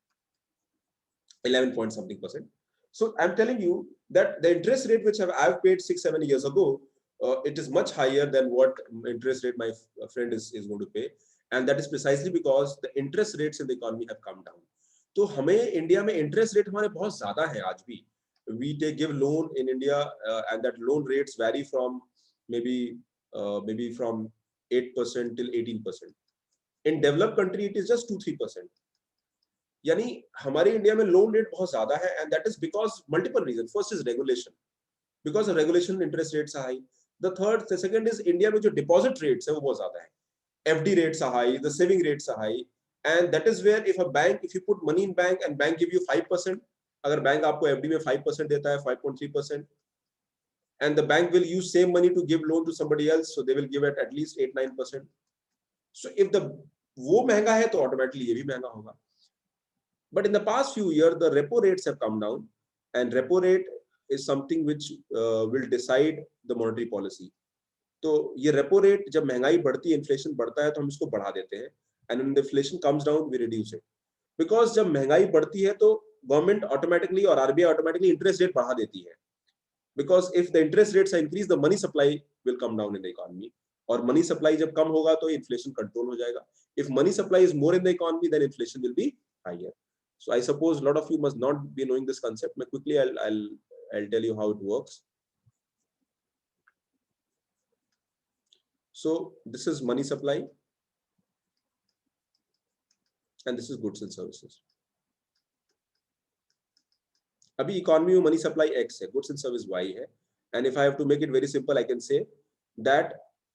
11 point something percent. So I'm telling you that the interest rate which I've paid 6-7 years ago, it is much higher than what interest rate my friend is going to pay, and that is precisely because the interest rates in the economy have come down. तो हमें India में interest rate हमारे बहुत ज़्यादा है आज भी. We give loan in India, and that loan rates vary from maybe from 8% till 18%. In developed country, it is just 2-3%. यानी हमारे इंडिया में लोन रेट बहुत ज्यादा है, and that is because multiple reasons. First is regulation. Because of regulation, interest rates are high. The second is India में जो deposit rates है वो बहुत ज्यादा है. FD rates are high, the saving rates are high, and that is where if you put money in bank and bank give you 5%, अगर bank आपको FD में 5% देता है, 5.3%, and the bank will use same money to give loan to somebody else, so they will give it at least 8-9%. So if वो महंगा है तो automatically ये भी महंगा होगा. But in the past few years, the repo rates have come down, and repo rate is something which will decide the monetary policy. तो ये repo rate जब महंगाई बढ़ती है, inflation बढ़ता है, तो हम इसको बढ़ा देते हैं, and when the inflation comes down, we reduce it. Because जब महंगाई बढ़ती है, तो government automatically और RBI automatically interest rate बढ़ा देती है. Because if the interest rates are increased, the money supply will come down in the economy. और money supply जब कम होगा, तो inflation control हो जाएगा. If money supply is more in the economy, then inflation will be higher. So I suppose a lot of you must not be knowing this concept. But quickly, I'll tell you how it works. So this is money supply, and this is goods and services. अभी economy में money supply X है, goods and service Y है, and if I have to make it very simple, I can say that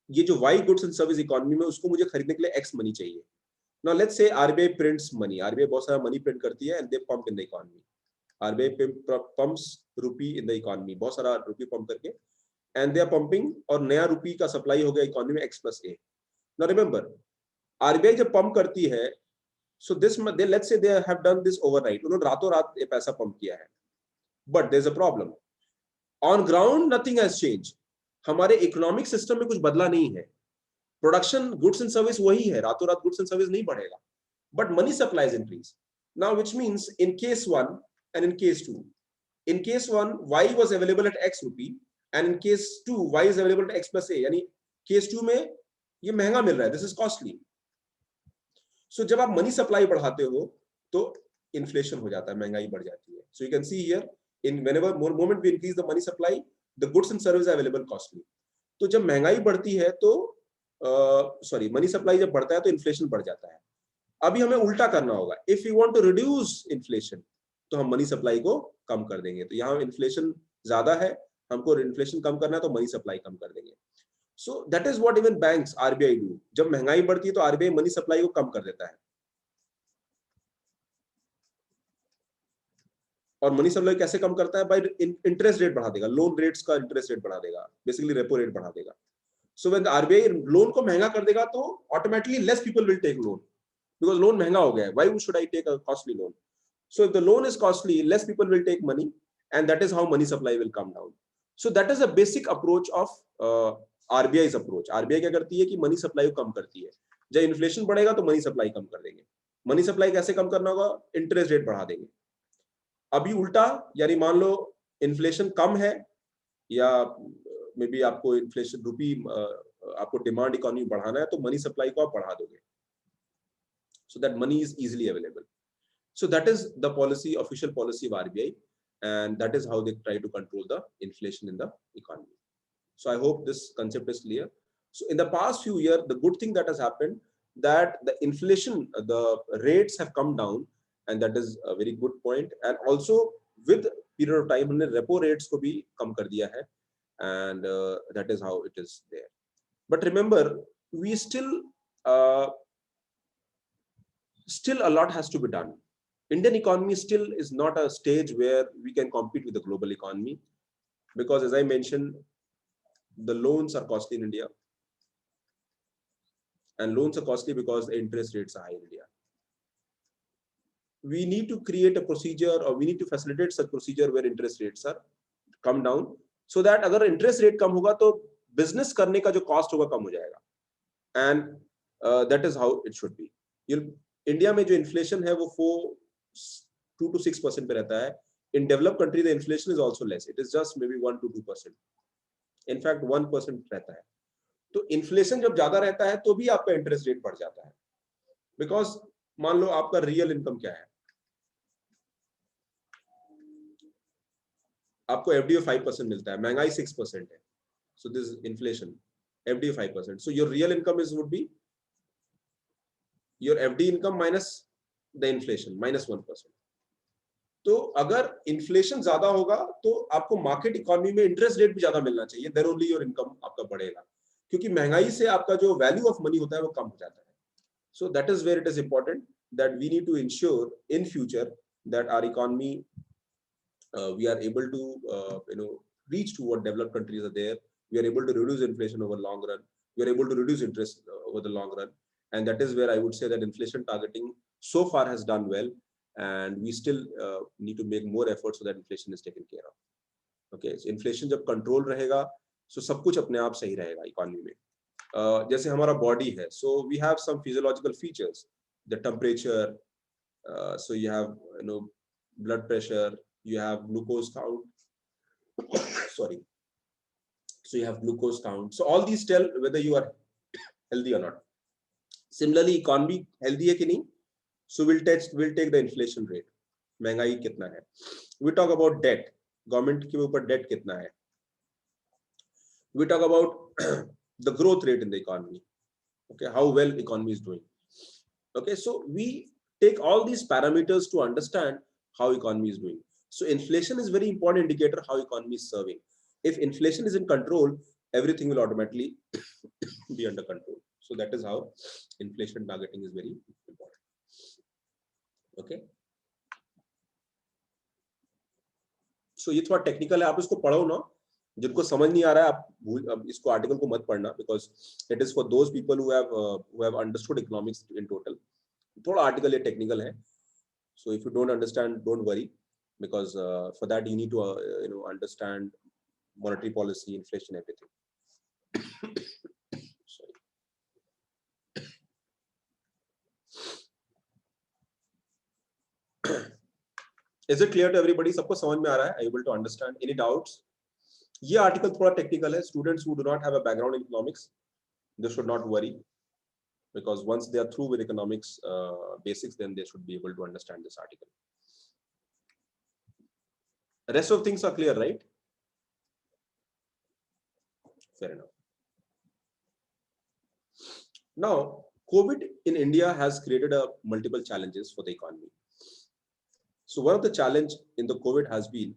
ये जो Y goods and service economy में उसको मुझे खरीदने के लिए X money चाहिए. Now let's say RBI prints money. RBI बहुत सारा money print करती है, and they pump in the economy. RBI pumps rupee in the economy. बहुत सारा rupee pump करके, and they are pumping, और नया rupee का supply हो गया economy में X plus A. Now remember, RBI जब pump करती है, so let's say they have done this overnight. उन्होंने रातों रात ये पैसा pump किया है. But there's a problem. On ground, nothing has changed. हमारे economic system में कुछ बदला नहीं है. Production, goods and service वही है, रातों रात goods and service नहीं बढ़ेगा, but money supply is increased. Now, which means in case 1 and in case 2, in case 1 Y was available at X rupee, and in case 2 Y is available at X plus A. यानी case 2 में ये महंगा मिल रहा है, this is costly. So जब आप money supply बढ़ाते हो, तो inflation हो जाता है, महंगाई बढ़ जाती है. So you can see here, in whenever moment we increase the money supply, the goods and services are available costly. तो जब महंगाई बढ़ती है, तो मनी सप्लाई जब बढ़ता है तो इन्फ्लेशन बढ़ जाता है. अभी हमें उल्टा करना होगा. If you want to reduce inflation, तो हम मनी सप्लाई को कम कर देंगे. तो यहाँ इन्फ्लेशन ज्यादा है, हमको इन्फ्लेशन कम करना है, तो मनी सप्लाई कम कर देंगे. सो that is what even banks, RBI do. जब महंगाई बढ़ती है तो आरबीआई मनी सप्लाई को कम कर देता है, और मनी सप्लाई कैसे कम करता है? बाय इंटरेस्ट रेट बढ़ा देगा, लोन रेट्स का इंटरेस्ट रेट बढ़ा देगा, बेसिकली रेपो रेट बढ़ा देगा. So when the RBI loan को महंगा कर देगा, तो automatically less people will take loan, because loan महंगा हो गया है. Why should I take a costly loan? So if the loan is costly, less people will take money, and that is how money supply will come down. So that is a basic approach of RBI's approach. RBI क्या करती है कि money supply को कम करती है. जब inflation बढ़ेगा तो मनी सप्लाई कम कर देंगे. मनी सप्लाई कैसे कम करना होगा? इंटरेस्ट रेट बढ़ा देंगे। अभी उल्टा, यानी मान लो इन्फ्लेशन कम है या मे बी आपको इन्फ्लेशन रूपी आपको डिमांड इकोनॉमी बढ़ाना है तो मनी सप्लाई को आप बढ़ा दोगे, so that money is easily available. So that is the policy, official policy of RBI, and that is how they try to control the inflation in the economy. So I hope this concept is clear. So in the past few years, the good thing that has happened, that the inflation, the rates have come down, and that is a very good point. And also with period of time, हमने repo rates को भी कम कर दिया है, and that is how it is there. But remember, we still a lot has to be done. Indian economy still is not a stage where we can compete with the global economy, because as I mentioned, the loans are costly in India, and loans are costly because the interest rates are high in India. We need to create a procedure, or we need to facilitate such procedure where interest rates are come down, so that अगर interest rate कम होगा तो business करने का जो cost होगा कम हो जाएगा, and that is how it should be. India में जो इन्फ्लेशन है वो 2 to 6% पे रहता है. In developed country the inflation is also less. It is just maybe 1 to 2%. In fact 1% रहता है. तो इन्फ्लेशन जब ज्यादा रहता है तो भी आपका इंटरेस्ट रेट बढ़ जाता है, बिकॉज मान लो आपका रियल इनकम क्या है, आपको एफडीओ 5% मिलता है, महंगाई 6% है, so this is inflation, FD 5%. So your real income would be your FD income minus the inflation, minus 1%. तो अगर इन्फ्लेशन ज्यादा होगा तो आपको मार्केट इकोनॉमी में इंटरेस्ट रेट भी ज्यादा मिलना चाहिए, देन ओनली योर इनकम आपका बढ़ेगा, क्योंकि महंगाई से आपका जो वैल्यू ऑफ मनी होता है वो कम हो जाता है. So that is where it is important that we need to ensure in future that our economy we are able to reach to what developed countries are there. We are able to reduce inflation over long run. We are able to reduce interest over the long run, and that is where I would say that inflation targeting so far has done well, and we still need to make more efforts so that inflation is taken care of. Okay, so inflation जब control रहेगा, so सब कुछ अपने आप सही रहेगा economy में. जैसे हमारा बॉडी है, so we have some physiological features, the temperature, so you have blood pressure, you have glucose count, sorry, so you have glucose count, so all these tell whether you are healthy or not. Similarly economy healthy है कि नहीं, so we'll take the inflation rate, महंगाई कितना है. We talk about debt, government के ऊपर date कितना है. We talk about the growth rate in the economy, okay, how well economy is doing. Okay, so we take all these parameters to understand how economy is doing. So inflation is very important indicator how economy is serving. If inflation is in control, everything will automatically be under control. So that is how inflation targeting is very important. Okay, so ये थोड़ा technical है, आप इसको पढ़ो ना, जिनको समझ नहीं आ रहा है आप इसको आर्टिकल को मत पढ़ना, because it is for those people who have understood economics in total. थोड़ा आर्टिकल ये टेक्निकल है, so if you don't understand, don't worry, because for that you need to understand monetary policy, inflation, everything. Sorry. Is it clear to everybody? सबको समझ में आ रहा है? Are you able to understand? Any doubts? ये article थोड़ा technical है. Students who do not have a background in economics, they should not worry, because once they are through with economics basics, then they should be able to understand this article. The rest of things are clear, right? Fair enough. Now, COVID in India has created multiple challenges for the economy. So one of the challenge in the COVID has been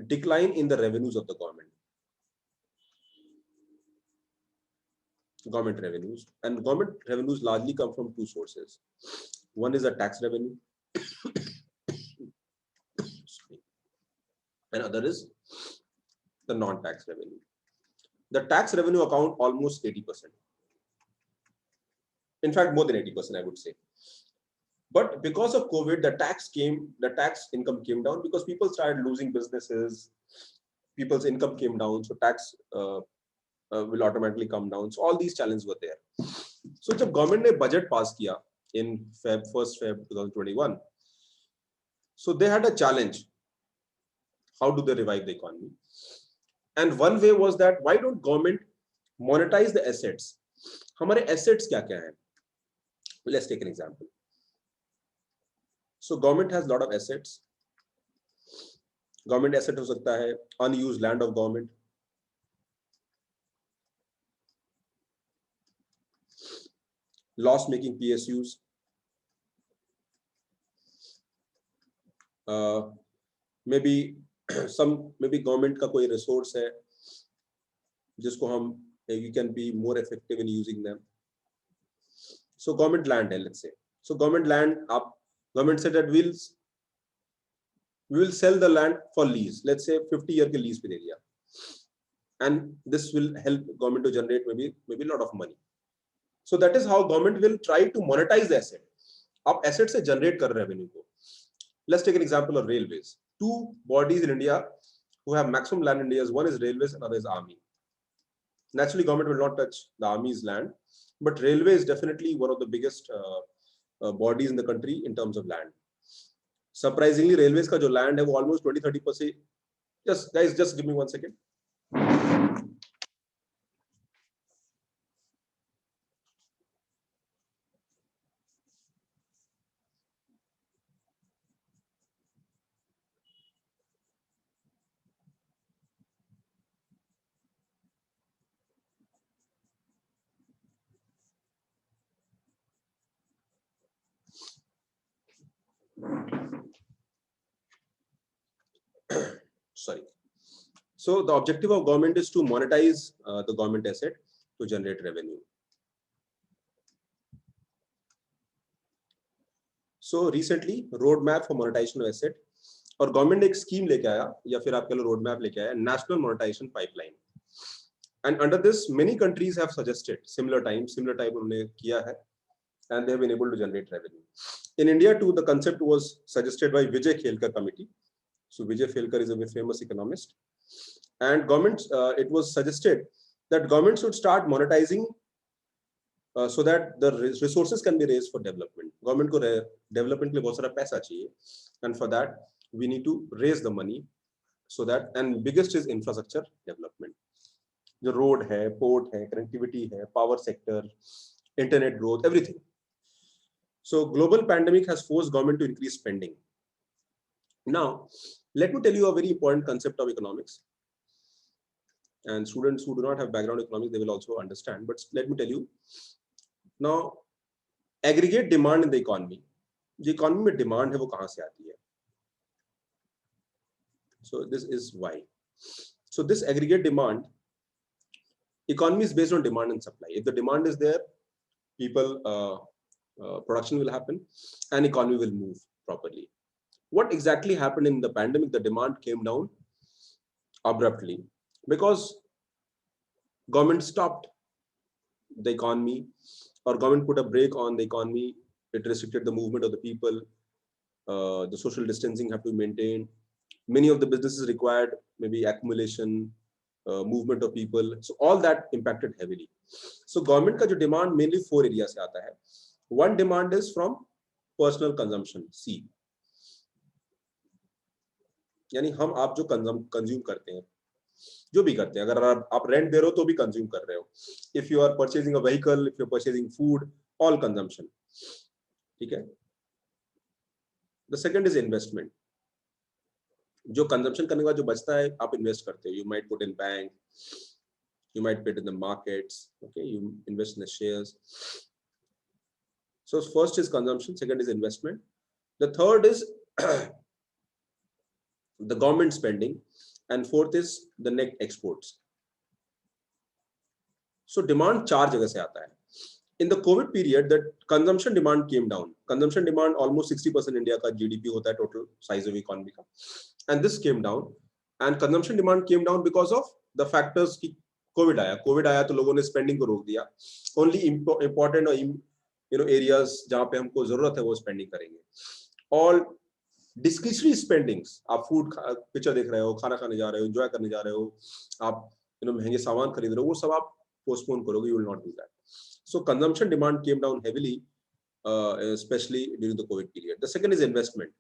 decline in the revenues of the government revenues, and government revenues largely come from two sources. One is the tax revenue and other is the non-tax revenue. The tax revenue account almost 80%. In fact, more than 80%, I would say. But because of COVID, the tax income came down because people started losing businesses, people's income came down, so tax will automatically come down. So all these challenges were there. So जब government ने budget pass किया, in first Feb 2021. So they had a challenge. How do they revive the economy? And one way was that why don't government monetize the assets? हमारे assets क्या क्या हैं? Let's take an example. So government has a lot of assets. Government asset हो सकता है unused land of government, loss making PSUs, maybe maybe government का कोई resource है जिसको हम we can be more effective in using them. So government land है, let's say. So government land, government said that we will sell the land for lease. Let's say 50-year के lease पे दे दिया, and this will help government to generate maybe a lot of money. So that is how government will try to monetize the asset. आप asset से generate कर revenue को. Let's take an example of railways. Two bodies in India who have maximum land in India, one is railways, another is army. Naturally, government will not touch the army's land, but railway is definitely one of the biggest bodies in the country in terms of land. Surprisingly, railways का जो land है वो almost 20-30%. Just guys, just give me 1 second. Sorry. So the objective of government is to monetize the government asset to generate revenue. So recently, roadmap for monetization of asset, और government एक scheme लेके आया या फिर आप कह लो roadmap लेके आया, national monetization pipeline. And under this, many countries have suggested similar type उन्होंने किया है, and they have been able to generate revenue. In India too, the concept was suggested by Vijay Khelkar committee. So Vijay Khelkar is a very famous economist, and government it was suggested that government should start monetizing so that the resources can be raised for development. Government को development के लिए बहुत सारा पैसा चाहिए, and for that we need to raise the money so that, and biggest is infrastructure development. जो road है, port है, connectivity है, power sector, internet growth, everything. So global pandemic has forced government to increase spending. Now, let me tell you a very important concept of economics. And students who do not have background in economics, they will also understand. But let me tell you. Now, aggregate demand in the economy. The economy में demand है वो कहाँ से आती है? So this is why. So this aggregate demand, economy is based on demand and supply. If the demand is there, people production will happen, and economy will move properly. What exactly happened in the pandemic? The demand came down abruptly because government stopped the economy, or government put a brake on the economy. It restricted the movement of the people. The social distancing have to be maintained. Many of the businesses required maybe accumulation, movement of people. So all that impacted heavily. So government का जो demand mainly 4 areas से आता है. One demand is from personal consumption, C. यानी हम आप जो consume करते हैं, जो भी करते हैं, अगर आप रेंट दे रहे हो तो भी कंज्यूम कर रहे हो. If you are purchasing a vehicle, if you are purchasing food, all consumption. ठीक है. The second is investment. जो कंजम्पशन करने के बाद जो बचता है आप इन्वेस्ट करते हो. You might put in bank, you might put in the markets, okay, you invest in the shares. So first is consumption, second is investment, the third is the government spending, and fourth is the net exports. So demand 4 जगह से आता है. In the COVID period, the consumption demand came down. Consumption demand almost 60% India का GDP होता है total size of economy का, and this came down, and consumption demand came down because of the factors की Covid आया तो लोगों ने spending को रोक दिया. ओनली इंपॉर्टेंट और एरियाज जहां पे हमको जरूरत है वो स्पेंडिंग करेंगे. ऑल डिस्क्रिशनरी स्पेंडिंग्स, आप फूड पिक्चर देख रहे हो, खाना खाने जा रहे हो, एंजॉय करने जा रहे हो, आप महंगे सामान खरीद रहे हो, वो सब आप पोस्टपोन करोगे. You will not do that. So consumption demand came down heavily especially during the COVID period. The second is investment.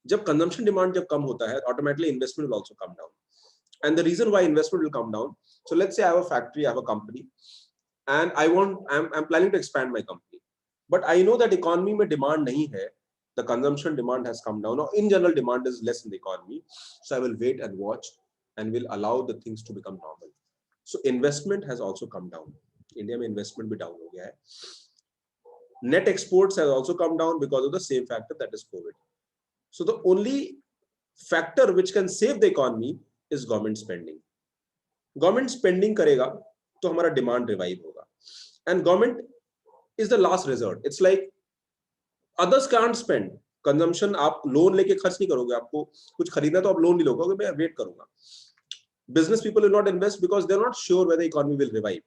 जब consumption demand जब कम होता है, automatically investment will also come down. And the reason why investment will come down, so let's say I have a factory, I have a company, and I'm planning to expand my company, but I know that economy में demand नहीं है, the consumption demand has come down, or in general demand is less in the economy, so I will wait and watch and will allow the things to become normal. So investment has also come down. India में investment भी down हो गया है. Net exports has also come down because of the same factor, that is COVID. So the only factor which can save the economy is government spending. Government spending करेगा तो हमारा demand revive होगा. And government is the last resort. It's like others can't spend. Consumption आप loan लेके खर्च नहीं करोगे. आपको कुछ खरीदना तो आप loan नहीं लोगे. मैं wait करूँगा. Business people will not invest because they're not sure whether the economy will revive.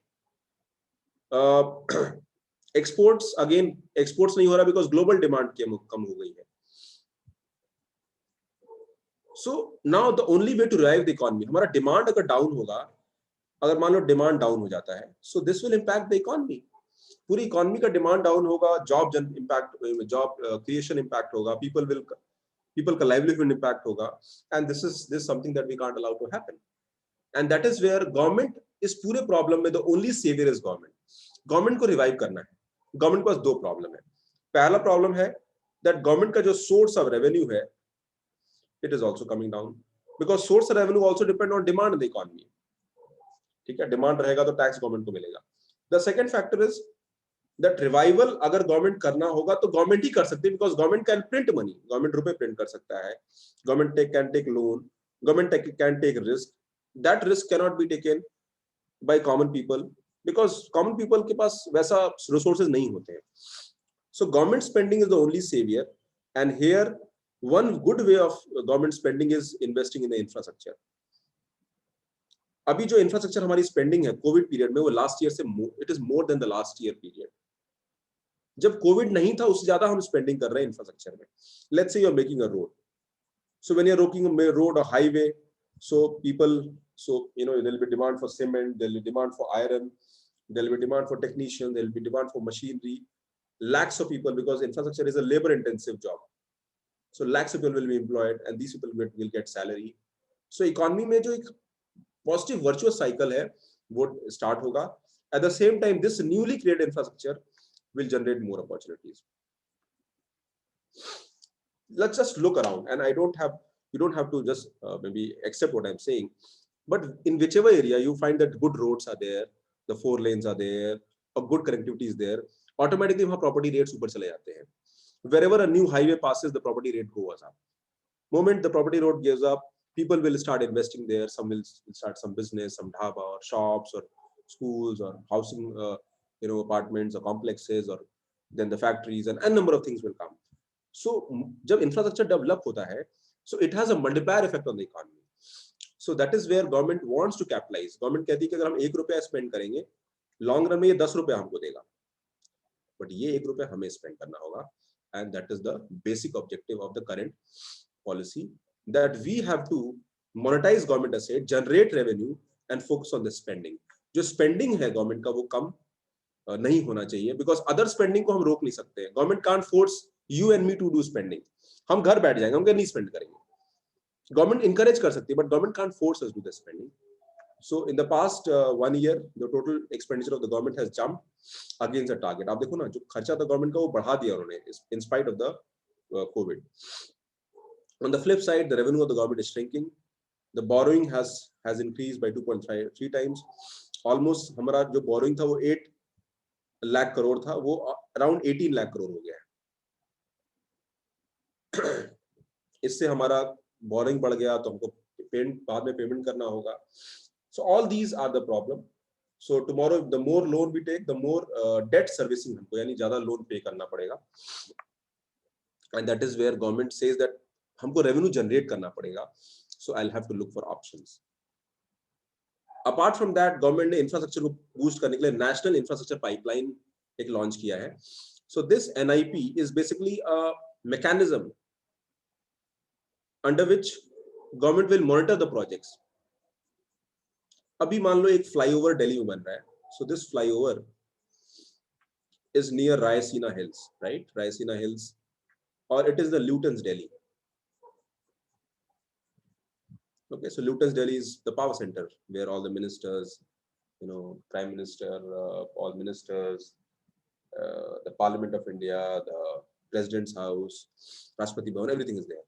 Exports again, exports नहीं हो रहा because global demand कम हो गई है. So now the only way to revive the economy, हमारा demand अगर down होगा, अगर मान लो demand down हो जाता है, so this will impact the economy. पूरी economy का demand down होगा, job creation impact होगा, people का livelihood impact होगा, and this is something that we can't allow to happen. And that is where government इस पूरे problem में the only savior is government. Government को revive करना है. Government के पास दो problem है. पहला problem है that government का जो source of revenue है, it is also coming down because source of revenue also depend on demand in the economy. ठीक है, demand रहेगा तो tax government को मिलेगा. The second factor is that revival अगर government करना होगा तो government ही कर सकती है because government can print money. Government रुपए print कर सकता है. Government can take loan. Government can take risk. That risk cannot be taken by common people because common people के पास वैसा resources नहीं होते हैं. So government spending is the only savior, and here one good way of government spending is investing in the infrastructure. अभी जो infrastructure हमारी spending है COVID period में वो last year से it is more than the last year period. जब COVID नहीं था उससे ज्यादा हम spending कर रहे हैं infrastructure में. Let's say you are making a road. So when you are making a road or highway, so there will be demand for cement, there will be demand for iron, there will be demand for technicians, there will be demand for machinery, lakhs of people, because infrastructure is a labor intensive job. So lakhs of people will be employed and these people will get salary. So economy में जो एक positive virtuous cycle है वो start होगा. At the same time, this newly created infrastructure will generate more opportunities. Let's just look around, and you don't have to just maybe accept what I'm saying, but in whichever area you find that good roads are there, the 4 lanes are there, a good connectivity is there, automatically वहाँ property rates ऊपर चले जाते हैं. Wherever a new highway passes, the property rate goes up. Moment the property road gives up, people will start investing there. Some will start some business, some dhaba or shops or schools or housing, apartments or complexes, or then the factories, and a number of things will come. So जब infrastructure develop होता है, so it has a multiplier effect on the economy. So that is where government wants to capitalize. Government कहती है कि अगर हम 1 रुपया spend करेंगे, long run में ये 10 रुपया हमको देगा, but ये 1 रुपया हमें spend करना होगा. And that is the basic objective of the current policy, that we have to monetize government asset, generate revenue, and focus on the spending. जो spending है government का वो कम नहीं होना चाहिए, because other spending को हम रोक नहीं सकते. Government can't force you and me to do spending. हम घर बैठ जाएंगे, हम क्या नहीं spend करेंगे. Government encourage कर सकती है, but government can't force us to do the spending. So in the past 1 year, the total expenditure of the government has jumped against the target. आप देखो ना, जो खर्चा था government का वो बढ़ा दिया उन्होंने in spite of the COVID. On the flip side, the revenue of the government is shrinking. The borrowing has increased by 2.3 times. Almost हमारा जो borrowing था वो 8 lakh crore था, वो around 18 lakh crore हो गया है. इससे हमारा borrowing बढ़ गया तो हमको बाद में payment करना होगा. So all these are the problem. So tomorrow, the more loan we take, the more debt servicing हमको, यानी ज़्यादा loan pay करना पड़ेगा. And that is where government says that हमको revenue generate करना पड़ेगा. So I'll have to look for options. Apart from that, government ने infrastructure को boost करने के लिए national infrastructure pipeline एक launch किया है. So this NIP is basically a mechanism under which government will monitor the projects. अभी मान लो एक फ्लाईओवर दिल्ली में बन रहा है. So this flyover is near Raisina Hills, right? Raisina Hills, or it is the Luton's Delhi. Okay, so Luton's Delhi is the power center where all the ministers, Prime Minister, all ministers, the Parliament of India, the President's House, Rashtrapati Bhavan, everything is there.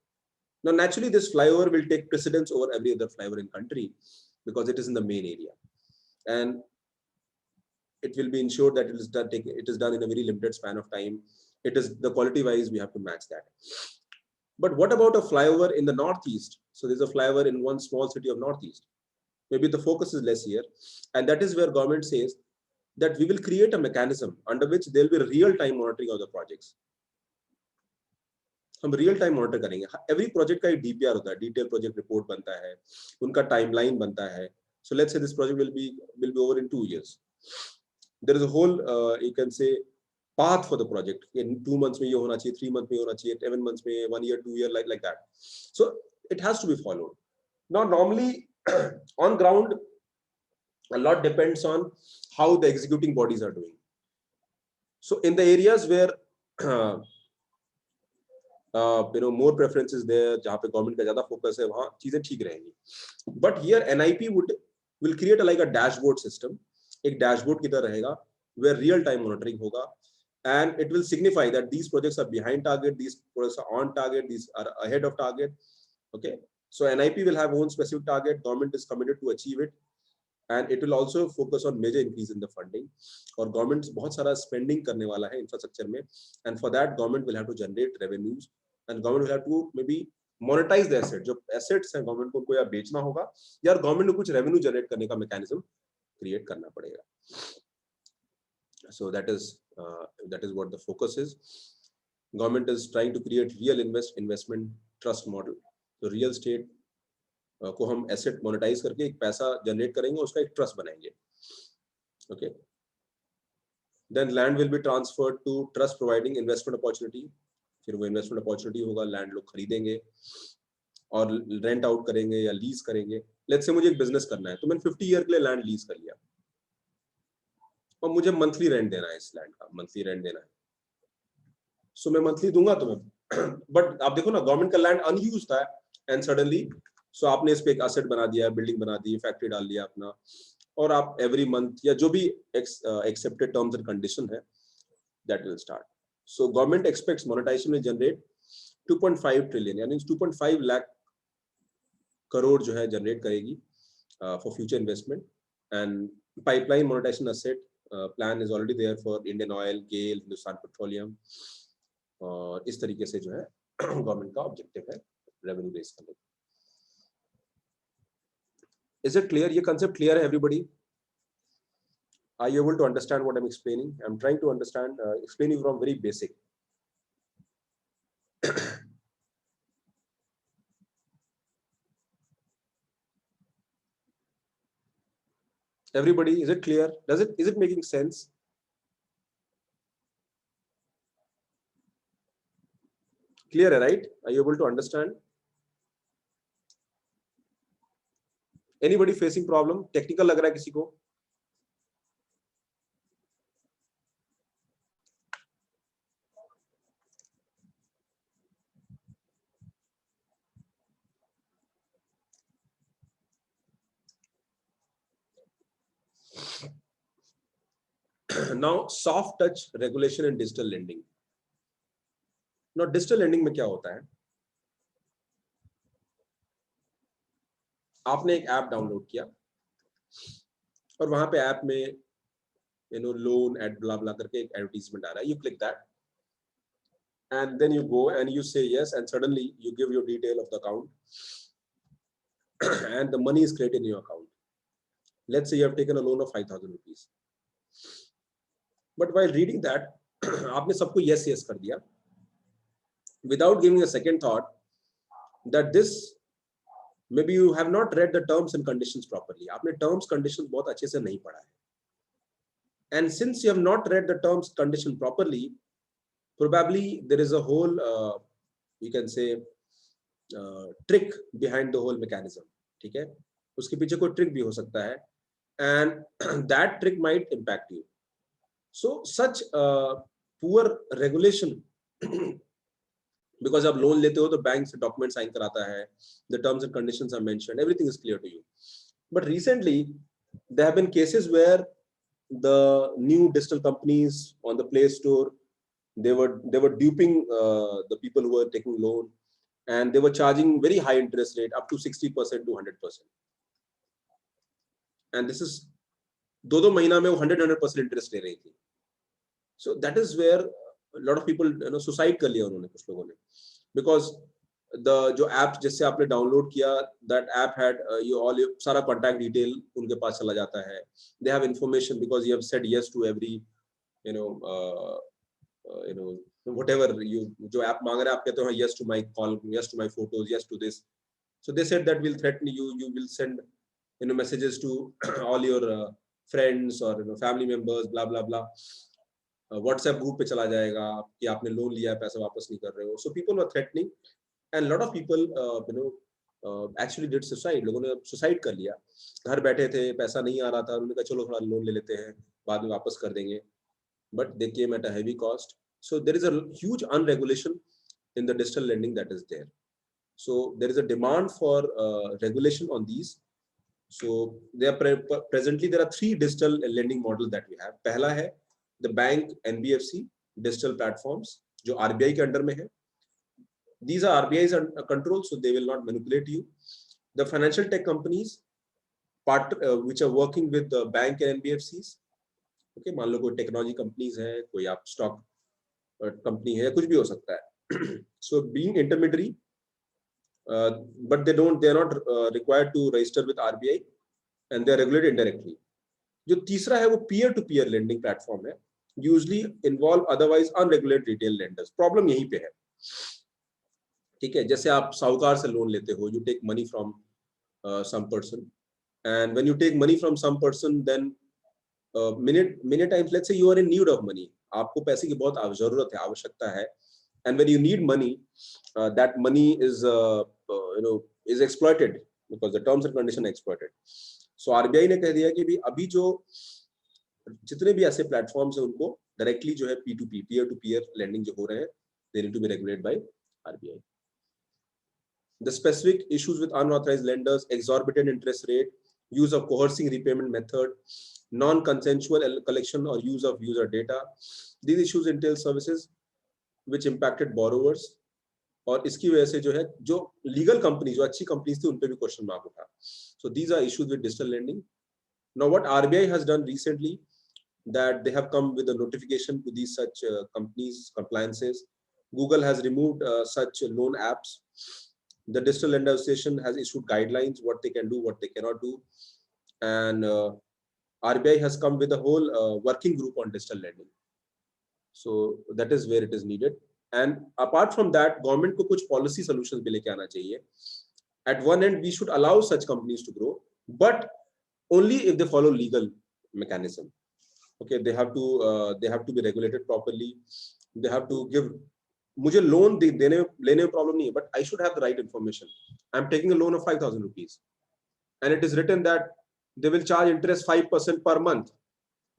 Now, naturally, this flyover will take precedence over every other flyover in country because it is in the main area, and it will be ensured that it is done in a very limited span of time. It is the quality wise we have to match that. But what about a flyover in the northeast? So there's a flyover in one small city of northeast. Maybe the focus is less here, and that is where government says that we will create a mechanism under which there will be real-time monitoring of the projects. हम real time monitor करेंगे. Every project का एक DPR होता है, detail project report बनता है, उनका timeline बनता है. So let's say this project will be over in 2 years. There is a whole you can say path for the project. In 2 months में ये होना चाहिए, 3 months में ये होना चाहिए, 7 months में, 1 year, 2 year, like that. So it has to be followed. Now normally on ground a lot depends on how the executing bodies are doing. So in the areas where more preferences there, जहाँ पे government का ज़्यादा focus है, वहाँ चीजें ठीक रहेंगी. But here NIP will create like a dashboard system. एक dashboard की तरह रहेगा where real time monitoring होगा, and it will signify that these projects are behind target, these projects are on target, these are ahead of target. Okay, so NIP will have own specific target. Government is committed to achieve it, and it will also focus on major increase in the funding. और government बहुत सारा spending करने वाला है infrastructure में, and for that government will have to generate revenues, and government will have to maybe monetize the asset. जो assets हैं government को उनको या बेचना होगा या government को कुछ revenue generate करने का mechanism create करना पड़ेगा. So that is what the focus is. Government is trying to create real investment trust model. So real estate को हम एसेट मोनेटाइज करके एक पैसा जनरेट करेंगे, उसका एक ट्रस्ट बनाएंगे. Okay, then land will be transferred to trust providing investment opportunity. फिर वो इन्वेस्टमेंट अपॉर्चुनिटी होगा, लैंड लोग खरीदेंगे और रेंट आउट करेंगे या लीज करेंगे. लेट्स से मुझे एक बिजनेस करना है, तो मैंने 50 ईयर के लिए लैंड लीज कर लिया और मुझे मंथली रेंट देना है, इस लैंड का मंथली रेंट देना है. सो मैं मंथली दूंगा तुम्हें. बट आप देखो ना, गवर्नमेंट का लैंड अनयूज्ड था एंड सडनली सो आपने इस पे एक एसेट बना दिया, बिल्डिंग बना दी, फैक्ट्री डाल दिया अपना, और आप एवरी मंथ या जो भी एक्सेप्टेड टर्म्स एंड कंडीशन है that will start. So government expects monetisation will generate 2.5 trillion, यानी 2.5 लाख करोड़ जो है जनरेट करेगी for future investment. And pipeline monetisation asset plan is already there for Indian Oil, GAIL, Hindustan Petroleum, और इस तरीके से जो है गवर्नमेंट का ऑब्जेक्टिव है रेवेन्यू रेज करने. Is it clear? ये concept clear है everybody? Are you able to understand what I'm explaining? I'm trying to understand, explaining from very basic. Everybody, is it clear? Is it making sense? Clear, right? Are you able to understand? Anybody facing problem? Technical लग रहा है किसी को? Now, soft touch regulation in digital lending. Now, digital lending में क्या होता है? आपने एक ऐप डाउनलोड किया और वहां पे ऐप में लोन एड ब्ला ब्ला करके एक एडवर्टाइजमेंट आ रहा है. You click that and then you go and you say yes, and suddenly you give your detail of the account and the money is created in your account. Let's say you have taken a loan of 5,000 rupees, but while reading that आपने सबको yes yes कर दिया without giving a second thought that this maybe you have not read the terms and conditions properly. आपने terms conditions बहुत अच्छे से नहीं पढ़ा है, and since you have not read the terms condition properly, probably there is a whole you can say trick behind the whole mechanism. ठीक है, उसके पीछे कोई ट्रिक भी हो सकता है, and that trick might impact you. So such poor regulation because आप लोन लेते हो तो बैंक से डॉक्यूमेंट साइन कराता है, the terms and conditions are mentioned, everything is clear to you. But recently there have been cases where the new digital companies on the Play Store, they were duping the people who were taking loan, and they were charging very high interest rate up to 60% to 100%. And this is दो महीना में वो 100% interest ले रही थी. So that is where a lot of people suicide कर लिया उन्होंने, कुछ लोगों ने, because the जो ऐप जिससे आपने डाउनलोड किया, that app had your सारा कॉन्टैक्ट डिटेल उनके पास चला जाता है. They have information because you have said yes to every you know whatever you जो ऐप मांग रहा है, आप कहते हो yes to my call, yes to my photos, yes to this. So they said that we'll threaten you, you will send messages to all your friends or family members, blah blah blah. WhatsApp group पे चला जाएगा कि आपने loan लिया है, पैसा वापस नहीं कर रहे हो. So people were threatening, and lot of people actually did suicide. लोगों ने सुसाइड कर लिया. घर बैठे थे, पैसा नहीं आ रहा था, उन्होंने कहा चलो थोड़ा लोन ले लेते हैं, बाद में वापस कर देंगे. But they came at a heavy cost. So there is a huge unregulation in the digital lending that is there. So there is a demand for regulation on these. So there are presently there are 3 digital lending models that we have. पहला है the bank NBFC digital platforms जो RBI के under में है. These are RBI's control, so they will not manipulate you. The financial tech companies which are working with the bank and NBFCs. Okay, मान लो कोई technology companies है, कोई आप stock company है, कुछ भी हो सकता है. So being intermediary, but they are not required to register with RBI, and they are regulated indirectly. जो तीसरा है वो peer to peer lending platform है, usually involve otherwise unregulated retail lenders. Problem यहीं पे है. ठीक है, जैसे आप साहूकार से लोन लेते हो, you take money from some person, and when you take money from some person, then many times let's say you are in need of money, आपको पैसे की बहुत जरूरत है, आवश्यकता है, and when you need money, that money is is exploited because the terms and conditions are exploited. So RBI ने कह दिया कि भी अभी जो जितने भी ऐसे प्लेटफॉर्म्स हैं उनको डायरेक्टली जो है P2P peer to peer lending जो हो रहे हैं, they need to be regulated by RBI. The specific issues with unauthorized lenders, exorbitant interest rate, use of coercing repayment method, non-consensual collection or use of user data. These issues entail services which impacted borrowers. और इसकी वजह से जो है जो legal company जो अच्छी companies थी उन पे भी क्वेश्चन मार्क उठा. So these are issues with digital lending. Now what RBI has done recently, that they have come with a notification to these such companies, compliances. Google has removed such loan apps. The Digital Lender Association has issued guidelines what they can do, what they cannot do, and RBI has come with a whole working group on digital lending. So that is where it is needed. And apart from that, government को कुछ policy solutions भी लेके आना चाहिए. At one end, we should allow such companies to grow, but only if they follow legal mechanism. Okay, they have to be regulated properly. They have to give. मुझे loan लेने में problem नहीं है, but I should have the right information. I'm taking a loan of 5,000 rupees, and it is written that they will charge interest 5% per month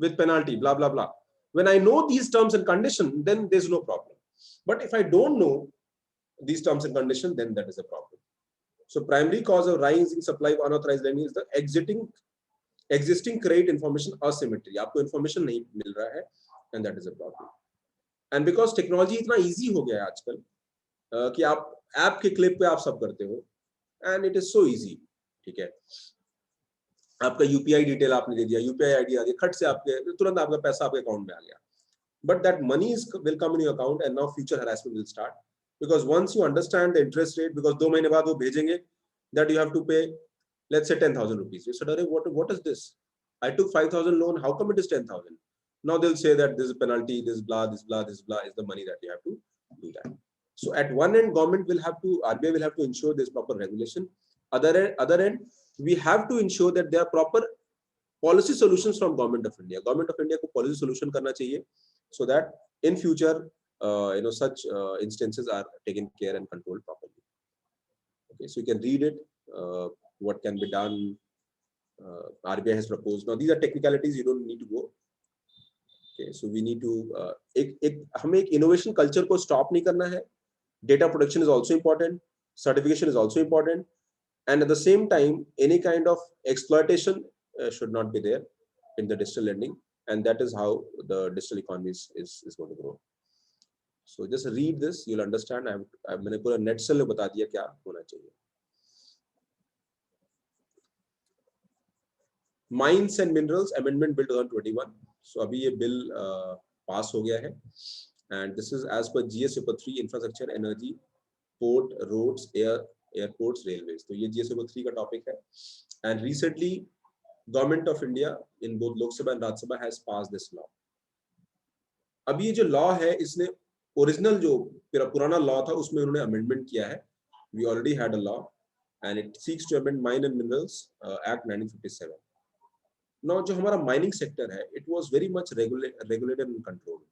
with penalty, blah blah blah. When I know these terms and conditions, then there's no problem. But if I don't know these terms and conditions, then that is a problem. So primary cause of rising supply of unauthorized lending is the existing credit information asymmetry. आपको information नहीं मिल रहा है, and that is a problem. And because technology इतना easy हो गया है आजकल कि आप ऐप के क्लिक पे आप सब करते हो, and it is so easy. ठीक है, आपका यूपीआई डिटेल आपने दे दिया, यूपीआई आईडी आ गया, खट से आपके तुरंत आपका पैसा आपके अकाउंट में आ गया. But that money will come in your account, and now future harassment will start, because once you understand the interest rate, because 2 महीने बाद वो भेजेंगे that you have to pay, let's say 10,000 rupees. You said, what is this? I took 5,000 loan. How come it is 10,000? Now they'll say that this is penalty, this blah, this blah, this blah is the money that you have to do that. So at one end, government will have to, RBI will have to ensure there's proper regulation. Other end, we have to ensure that there are proper policy solutions from Government of India. Government of India को policy solution करना चाहिए, so that in future, such instances are taken care and controlled properly. Okay, so you can read it. What can be done? RBI has proposed. Now these are technicalities. You don't need to go. Okay, so we need to हमें एक innovation culture को stop नहीं करना है. Data protection is also important. Certification is also important. And at the same time, any kind of exploitation should not be there in the digital lending. And that is how the digital economy is going to grow. So just read this, you'll understand. मैंने पूरा net से बता दिया क्या होना चाहिए. Mines and Minerals Amendment Bill 2021. So अभी ये bill pass हो गया है. And this is as per GS Paper 3 Infrastructure, Energy, Port, Roads, Airports, Railways. तो ये GS Paper 3 का topic है. And recently, Government of India in both Lok Sabha and Rajya Sabha has passed this law. अभी ये जो law है, इसने original जो पुराना law था, उसमें उन्होंने amendment किया है. We already had a law, and it seeks to amend Mine and Minerals Act 1957. Now, जो हमारा mining sector है, it was very much regulated and controlled.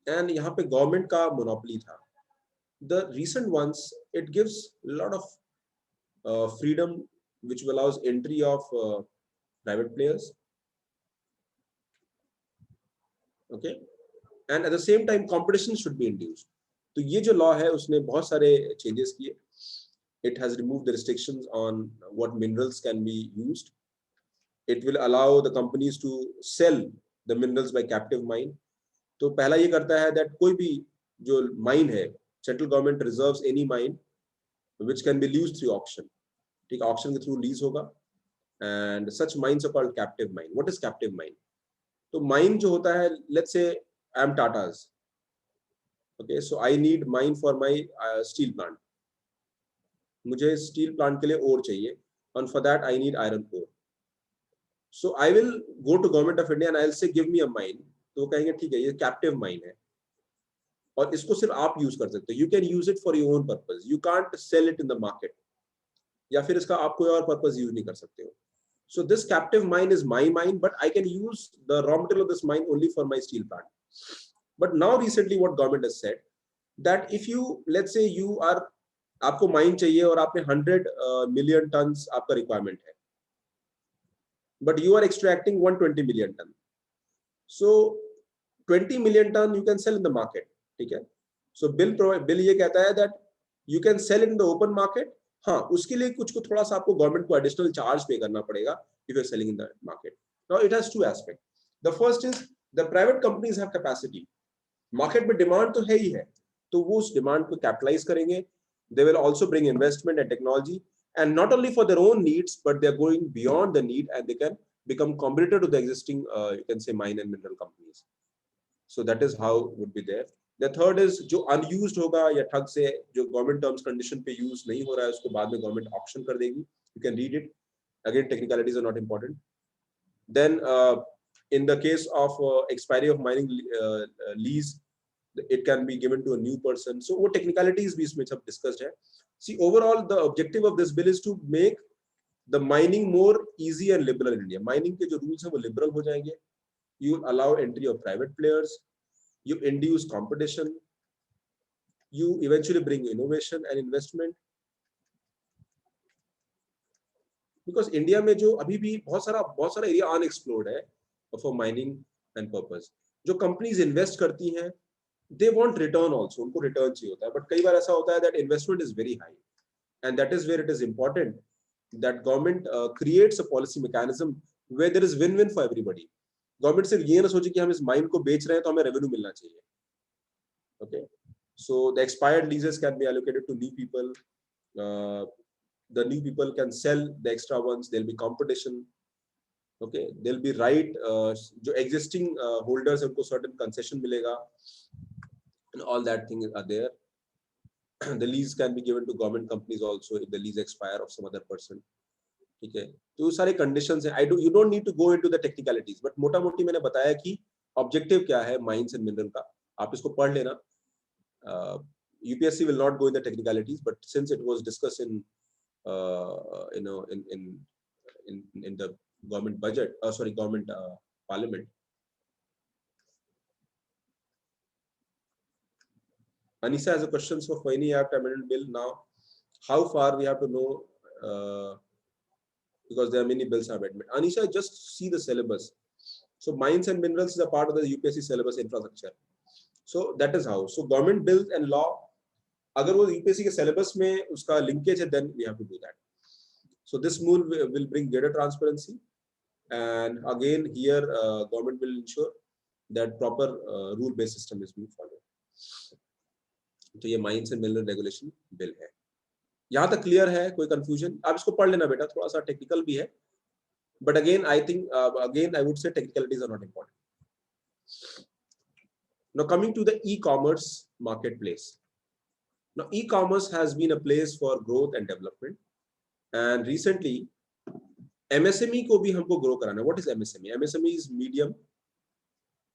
And यहाँ पे government का monopoly था. The recent ones, it gives a lot of freedom, which allows entry of private players. Okay, and at the same time, competition should be induced. तो ये जो law है, उसने बहुत सारे changes किए. It has removed the restrictions on what minerals can be used. It will allow the companies to sell the minerals by captive mine. तो पहला ये करता है that कोई भी जो mine है, central government reserves any mine which can be leased through auction. ठीक है, auction के through lease होगा. And such mines are called captive mine. What is captive mine? तो mine जो होता है, let's say I am Tata's. Okay, so I need mine for my steel plant. मुझे steel plant के लिए ore चाहिए, and for that I need iron ore. So I will go to Government of India and I'll say give me a mine. तो वो कहेंगे ठीक है, ये captive mine है और इसको सिर्फ आप यूज कर सकते हो. You can use it for your own purpose. You can't sell it in the market. या फिर इसका आप कोई और पर्पस यूज नहीं कर सकते हो. So this captive mine is my mine, but I can use the raw material of this mine only for my steel plant. But now recently what government has said that if you, let's say you are, आपको mine चाहिए और आपने 100 million tons आपका requirement है, but you are extracting 120 million ton. So 20 million ton you can sell in the market. ठीक है. So bill ये कहता है that you can sell it in the open market. हाँ, उसके लिए कुछ को थोड़ा सा आपको गवर्नमेंट को एडिशनल चार्ज पे करना पड़ेगा if you're selling in the market. Now it has two aspects. The first is the private companies have capacity. Market में डिमांड तो है ही है, तो वो उस डिमांड को कैपिटलाइज करेंगे. They will also bring investment and technology, and not only for their own needs, but they are going beyond the need, and they can become competitor to the existing, you can say, mine and mineral companies. So that is how would be there. The third is जो unused होगा या ठग से जो government terms condition पे use नहीं हो रहा है, उसको बाद में government auction कर देगी. You can read it. Again, technicalities are not important. Then in the case of expiry of mining lease, it can be given to a new person. So वो technicalities भी इसमें सब discussed है. See, overall the objective of this bill is to make the mining more easy and liberal in India. Mining के जो rules हैं वो liberal हो जाएंगे. You allow entry of private players. You induce competition, you eventually bring innovation and investment. Because India में जो अभी भी बहुत सारा एरिया unexplored है for mining and purpose. जो companies invest करती हैं, they want return also. उनको return चाहिए होता है. But कई बार ऐसा होता है that investment is very high, and that is where it is important that government creates a policy mechanism where there is win-win for everybody. Government सिर्फ ये ना सोचे कि हम इस माइन को बेच रहे हैं तो हमें रेवेन्यू मिलना चाहिए. Okay, so the expired leases can be allocated to new people. The new people can sell the extra ones. There'll be competition. Okay, there'll be right. जो existing holders हैं उनको certain concession मिलेगा, and all that things are there. The lease can be given to government companies also if the lease expire of some other person. ठीक है, तो सारे conditions हैं. You don't need to go into the technicalities, but मोटा मोटी मैंने बताया कि ऑब्जेक्टिव क्या है माइंस एंड मिनरल का. आप इसको पढ़ लेना. UPSC will not go in the technicalities, but since it was discussed in in the government budget, government parliament. Anisa has a question for Fini Act Amendment Bill. Now, how far we have to know, because there are many bills amendment. Anisha, just see the syllabus. So mines and minerals is a part of the UPSC syllabus infrastructure. So that is how. So government bills and law, अगर वो UPSC के syllabus में उसका linkage है, then we have to do that. So this move will bring greater transparency, and again here government will ensure that proper rule-based system is being followed. तो ये mines and mineral regulation bill है. यहाँ तक clear है? कोई confusion? आप इसको पढ़ लेना बेटा, थोड़ा सा टेक्निकल भी है, but again I think again I would say technicalities are not important. Now coming to the e-commerce marketplace. Now e-commerce has been a place for growth and development, and recently MSME को भी हमको grow कराना है. What is MSME? MSME is medium,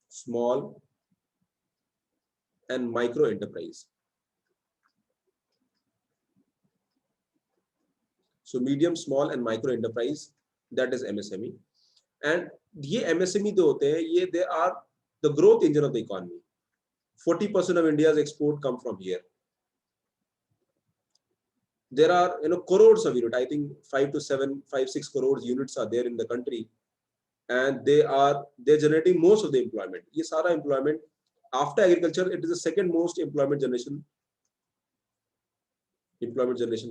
small and micro enterprise. So medium, small and micro enterprise, that is MSME. And ये MSME जो होते हैं, ये they are the growth engine of the economy. 40% of India's export come from here. There are crores of units. I think 5-6 crores units are there in the country, and they're generating most of the employment. ये सारा employment after agriculture, it is the second most employment generation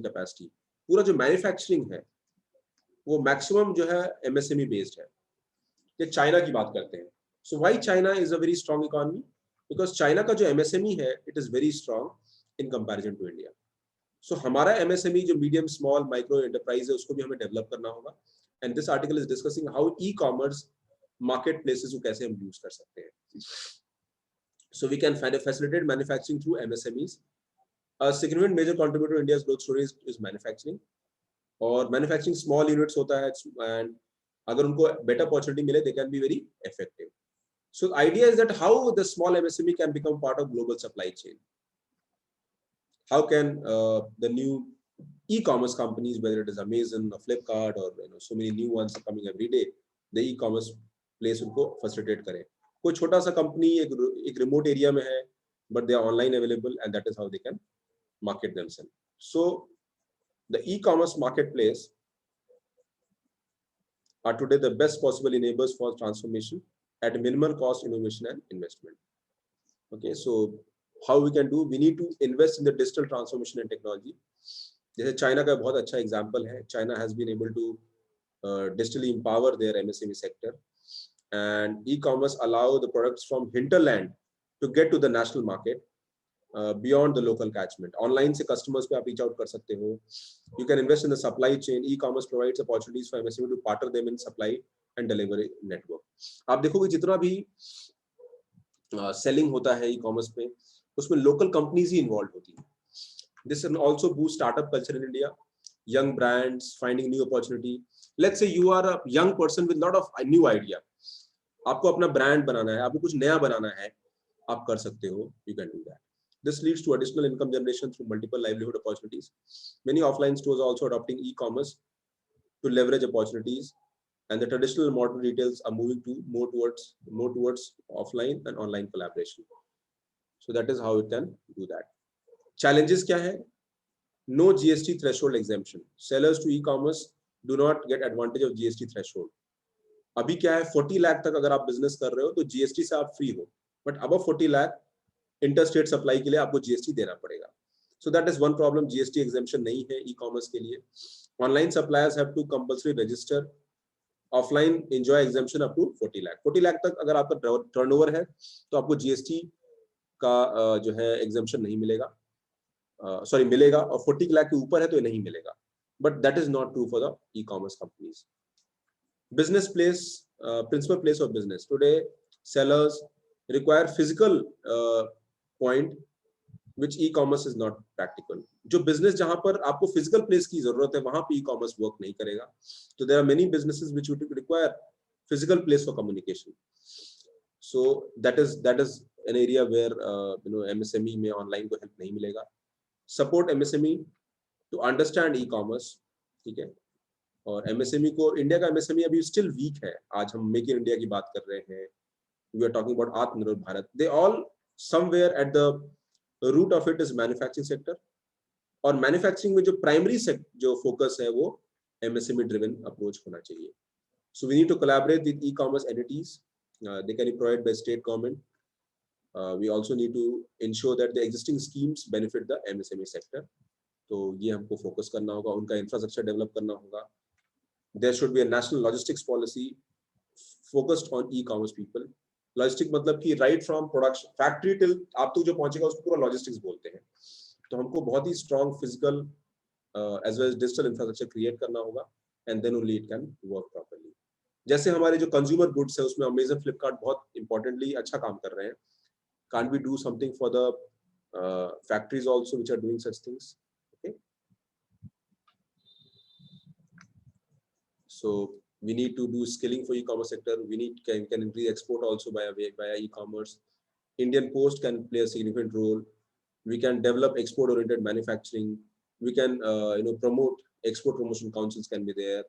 capacity. पूरा जो manufacturing है वो maximum जो है MSME based है. ये चाइना की बात करते हैं. So why China is a very strong economy? Because China का जो MSME है it is very strong in comparison to India. So हमारा MSME जो मीडियम स्मॉल माइक्रो एंटरप्राइज है उसको भी हमें डेवलप करना होगा. And this article is discussing how e-commerce market places को कैसे हम यूज कर सकते हैं. So we can facilitate manufacturing through MSMEs. A significant major contributor to India's growth story is manufacturing. और मैन्युफैक्चरिंग स्मॉल यूनिट्स होता है, एंड अगर उनको बेटर अपॉर्चुनिटी मिले they can be very effective. So idea is that how the small MSME can become part of global supply chain. How can the new e-commerce companies, whether it is Amazon or Flipkart or so many new ones are coming every day, the e-commerce place उनको facilitate करें. कोई छोटा सा company एक remote area में है, but they are online available, and that is how they can market themselves. So the e-commerce marketplace are today the best possible enablers for transformation at minimal cost, innovation and investment. Okay, so how we can do? We need to invest in the digital transformation and technology. जैसे China का बहुत अच्छा example है. China has been able to digitally empower their MSME sector, and e-commerce allow the products from hinterland to get to the national market beyond the local catchment. Online से customers पे आप reach out कर सकते हो. You can invest in the supply chain. E-commerce provides opportunities for MSME to partner them in supply and delivery network. आप देखोगे जितना भी selling होता है e-commerce पे, उसमें local companies ही involved होती हैं. This can also boost startup culture in India. Young brands finding new opportunity. Let's say you are a young person with lot of new idea. आपको अपना brand बनाना है, आपको कुछ नया बनाना है, आप कर सकते हो. You can do that. This leads to additional income generation through multiple livelihood opportunities. Many offline stores are also adopting e-commerce to leverage opportunities, and the traditional modern retails are moving to more towards offline and online collaboration. So that is how it can do that. Challenges क्या है? No GST threshold exemption. Sellers to e-commerce do not get advantage of GST threshold. अभी क्या है, 40 लाख तक अगर आप business कर रहे हो तो GST से आप फ्री हो, बट अब 40 लाख इंटरस्टेट सप्लाई के लिए आपको GST देना पड़ेगा. So that is one problem. GST exemption नहीं है e-commerce के लिए. Online suppliers have to compulsory register. Offline enjoy exemption up to 40 lakh. 40 lakh तक अगर आपका टर्नओवर है तो आपको GST का जो है exemption नहीं मिलेगा. सॉरी मिलेगा, और 40 लाख के ऊपर है तो ये नहीं मिलेगा. But that is not true for the e-commerce companies. Business place, principal place of business. Today sellers require physical point which e-commerce is not practical. जो बिजनेस जहां पर आपको फिजिकल प्लेस की जरूरत है वहां पे ई-कॉमर्स वर्क नहीं करेगा. तो there are many businesses which would require physical place for communication. So that is an area where MSME में ऑनलाइन को हेल्प नहीं मिलेगा. Support MSME to understand e-commerce. ठीक है, और MSME को, इंडिया का MSME अभी स्टिल वीक है. आज हम मेक इन इंडिया की बात कर रहे हैं, we are talking about Aatmanirbhar Bharat. They all somewhere at the root of it is manufacturing sector, और मैन्युफैक्चरिंग में जो प्राइमरी जो फोकस है वो MSME ड्रिवन अप्रोच होना चाहिए. So we need to collaborate with e-commerce entities they can be provided by state government. We also need to ensure that the existing schemes benefit the MSME sector. तो ये हमको focus करना होगा, उनका infrastructure develop करना होगा. There should be a national logistics policy focused on e-commerce people. Logistic मतलब कि right from production factory till आप तक जो पहुंचेगा उसको पूरा लॉजिस्टिक्स बोलते हैं. तो हमको बहुत ही strong physical as well as digital infrastructure create करना होगा, and then only it can work properly. जैसे हमारे जो कंज्यूमर गुड्स है उसमें अमेजन फ्लिपकार्ट बहुत इंपॉर्टेंटली अच्छा काम कर रहे हैं. Can't we do something for the factories also which are doing such things? Okay. So we need to do skilling for e-commerce sector. We can increase export also via e-commerce. Indian Post can play a significant role. We can develop export-oriented manufacturing. We can promote export promotion councils can be there.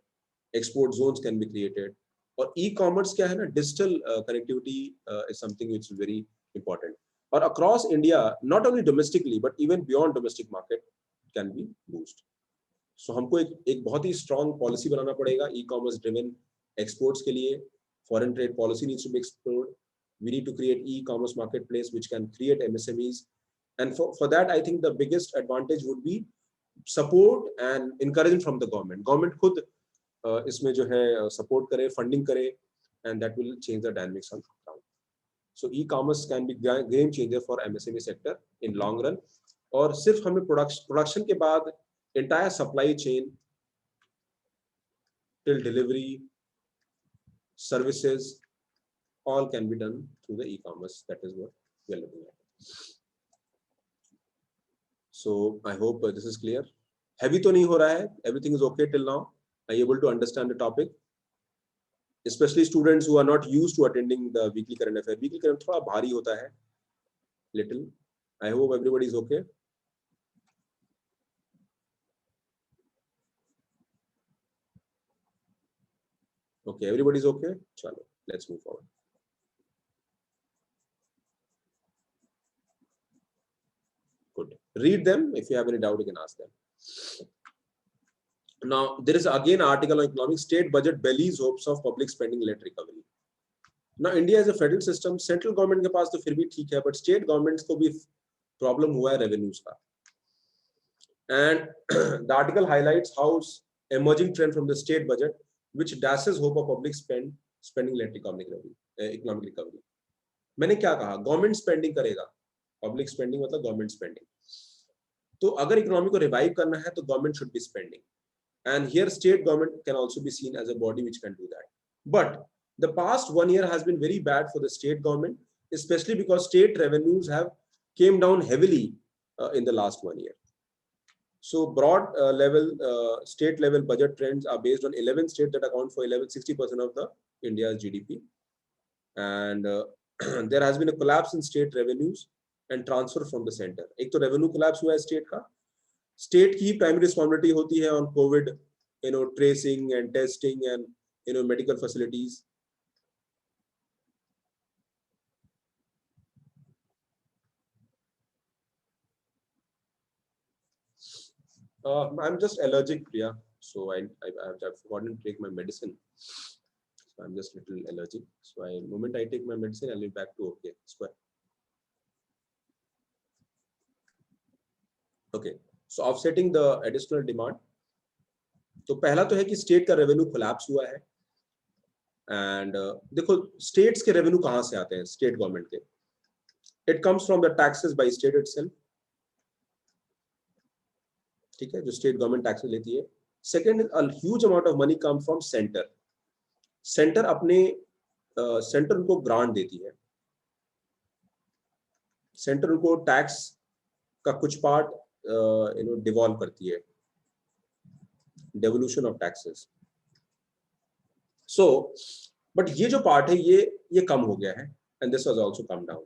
Export zones can be created. Or e-commerce क्या है ना, digital connectivity is something which is very important. Or across India, not only domestically but even beyond domestic market can be boosted. So हमको एक बहुत ही strong policy बनाना पड़ेगा e-commerce driven exports के लिए. Foreign trade policy needs to be explored. We need to create e-commerce marketplace which can create MSMEs, and for that I think the biggest advantage would be support and encouragement from the government. Government खुद इसमें जो है support करे, funding करे, and that will change the dynamics on ground. So e-commerce can be game changer for MSME sector in long run. और सिर्फ हमें production के बाद entire supply chain till delivery, services, all can be done through the e-commerce. That is what we are looking at. So I hope this is clear. Heavy तो नहीं हो रहा है. Everything is okay till now. Are you able to understand the topic? Especially students who are not used to attending the weekly current affair. Weekly current थोड़ा भारी होता है, little. I hope everybody is okay. Okay, everybody is okay. Chalo, let's move forward. Good. Read them. If you have any doubt, you can ask them. Now, there is again an article on economics. State budget bellies hopes of public spending led recovery. Now, India is a federal system. Central government के पास तो फिर भी ठीक है, but state governments को भी problem हुआ है revenues का. And the article highlights how emerging trend from the state budget, which dashes hope of public spending led economic recovery. मैंने क्या कहा? Government spending करेगा. Public spending मतलब government spending. तो अगर इकोनॉमी को रिवाइव करना है तो government should be spending. And here state government can also be seen as a body which can do that. But the past 1 year has been very bad for the state government, especially because state revenues have came down heavily in the last 1 year. So broad state level budget trends are based on 11 states that account for 60% of the India's GDP. And there has been a collapse in state revenues and transfer from the center. एक तो revenue collapse हुआ है state का. State की primary responsibility होती है on COVID, tracing and testing and medical facilities. I'm just allergic, Priya. So I've forgotten to take my medicine. So I'm just a little allergic. So the moment I take my medicine, I'll be back to okay square. Okay. So offsetting the additional demand. तो पहला तो है कि state का revenue collapse हुआ है. And देखो states के रेवेन्यू कहां से आते हैं स्टेट गवर्नमेंट के. It comes from the taxes by state itself. ठीक है, जो स्टेट गवर्नमेंट टैक्सेस लेती है. Second is a huge amount of money come from centre. Centre अपने सेंटर उनको ग्रांट देती है. सेंटर उनको टैक्स का कुछ पार्ट डिवॉल्व करती है. devolution of taxes. So, but ये जो part है ये कम हो गया है, and this was also come down.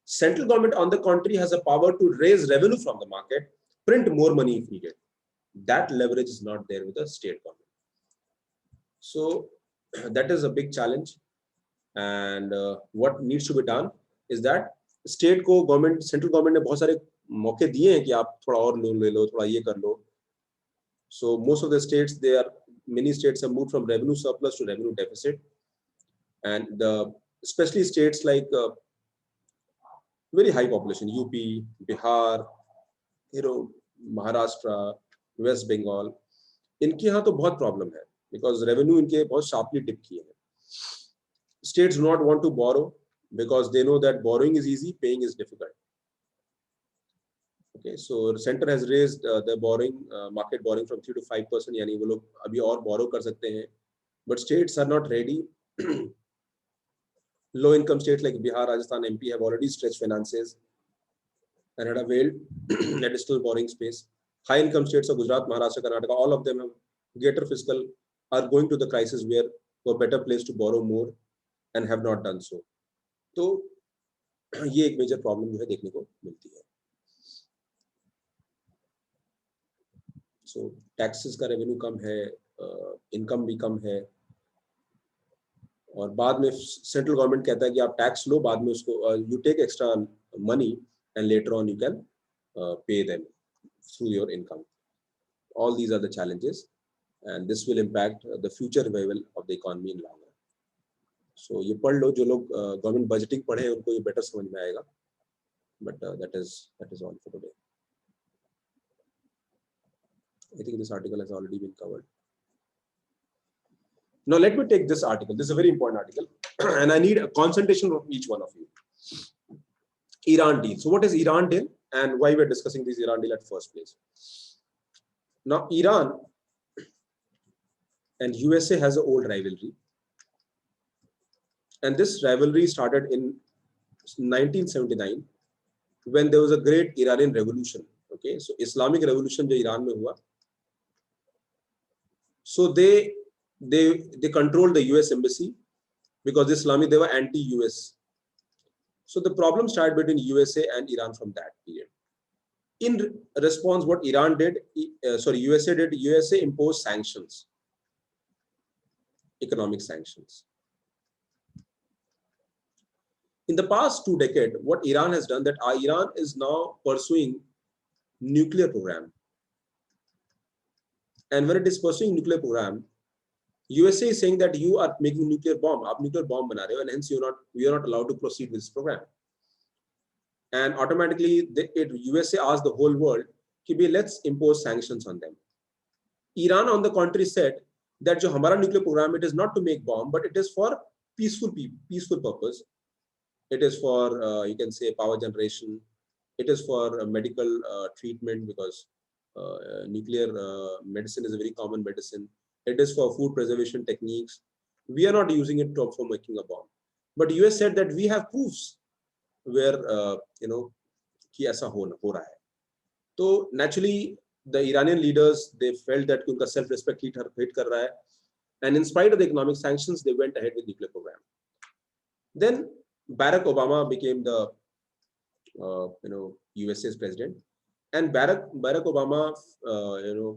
Central government on the contrary has a power to raise revenue from the market, print more money if needed. That leverage is not there with the state government. So that is a big challenge, and what needs to be done is that state को government, central government ने बहुत सारे मौके दिए हैं कि आप थोड़ा और लोन ले लो, थोड़ा ये कर लो. So most of the states, many states have moved from revenue surplus to revenue deficit, and the especially states like very high population, UP, Bihar, Maharashtra, West Bengal, इनके यहाँ तो बहुत प्रॉब्लम है because revenue इनके बहुत sharply dip किए हैं. States do not want to borrow because they know that borrowing is easy, paying is difficult. Okay, so center has raised the borrowing, market borrowing from 3 to 5%. यानी वो लोग अभी और borrow कर सकते हैं, but states are not ready. Low income states like Bihar, Rajasthan, MP have already stretched finances and had availed additional borrowing space. High income states of Gujarat, Maharashtra, Karnataka, all of them have greater fiscal, are going to the crisis where a better place to borrow more and have not done so. तो ये एक major problem जो है देखने को मिलती है. सो taxes का रेवेन्यू कम है, इनकम भी कम है, और बाद में सेंट्रल गवर्नमेंट कहता है कि आप टैक्स लो, बाद में उसको you take extra money and later on you can pay them through your income. All these are the challenges, and this will impact the future revival of the economy in long run. So ये पढ़ लो, जो लोग government budgeting पढ़े हैं उनको ये better समझ में आएगा. But that is all for today. I think this article has already been covered. Now let me take this article. This is a very important article, and I need a concentration from each one of you. Iran deal. So what is Iran deal, and why we're discussing this Iran deal at first place? Now Iran and USA has an old rivalry, and this rivalry started in 1979 when there was a great Iranian revolution. Okay, so Islamic revolution जो Iran में हुआ, so they controlled the US embassy because Islamic, they were anti-US. So the problem started between USA and Iran from that period. In response, what Iran did, USA did, USA imposed sanctions, economic sanctions. In the past 2 decades, what Iran has done, that Iran is now pursuing nuclear program. And when it is pursuing nuclear program, USA is saying that you are making nuclear bomb, आप nuclear bomb बना रहे हो, and hence we are not allowed to proceed with this program. And automatically, USA asked the whole world, let's impose sanctions on them. Iran, on the contrary, said that जो हमारा nuclear program, it is not to make bomb, but it is for peaceful purpose. It is for you can say power generation. It is for medical treatment, because nuclear medicine is a very common medicine. It is for food preservation techniques. We are not using it for making a bomb. But US said that we have proofs where कि ऐसा हो रहा है. तो naturally the Iranian leaders, they felt that उनका self respect hit कर रहा है, and in spite of the economic sanctions, they went ahead with nuclear program. Then Barack Obama became the USA's president, and Barack Obama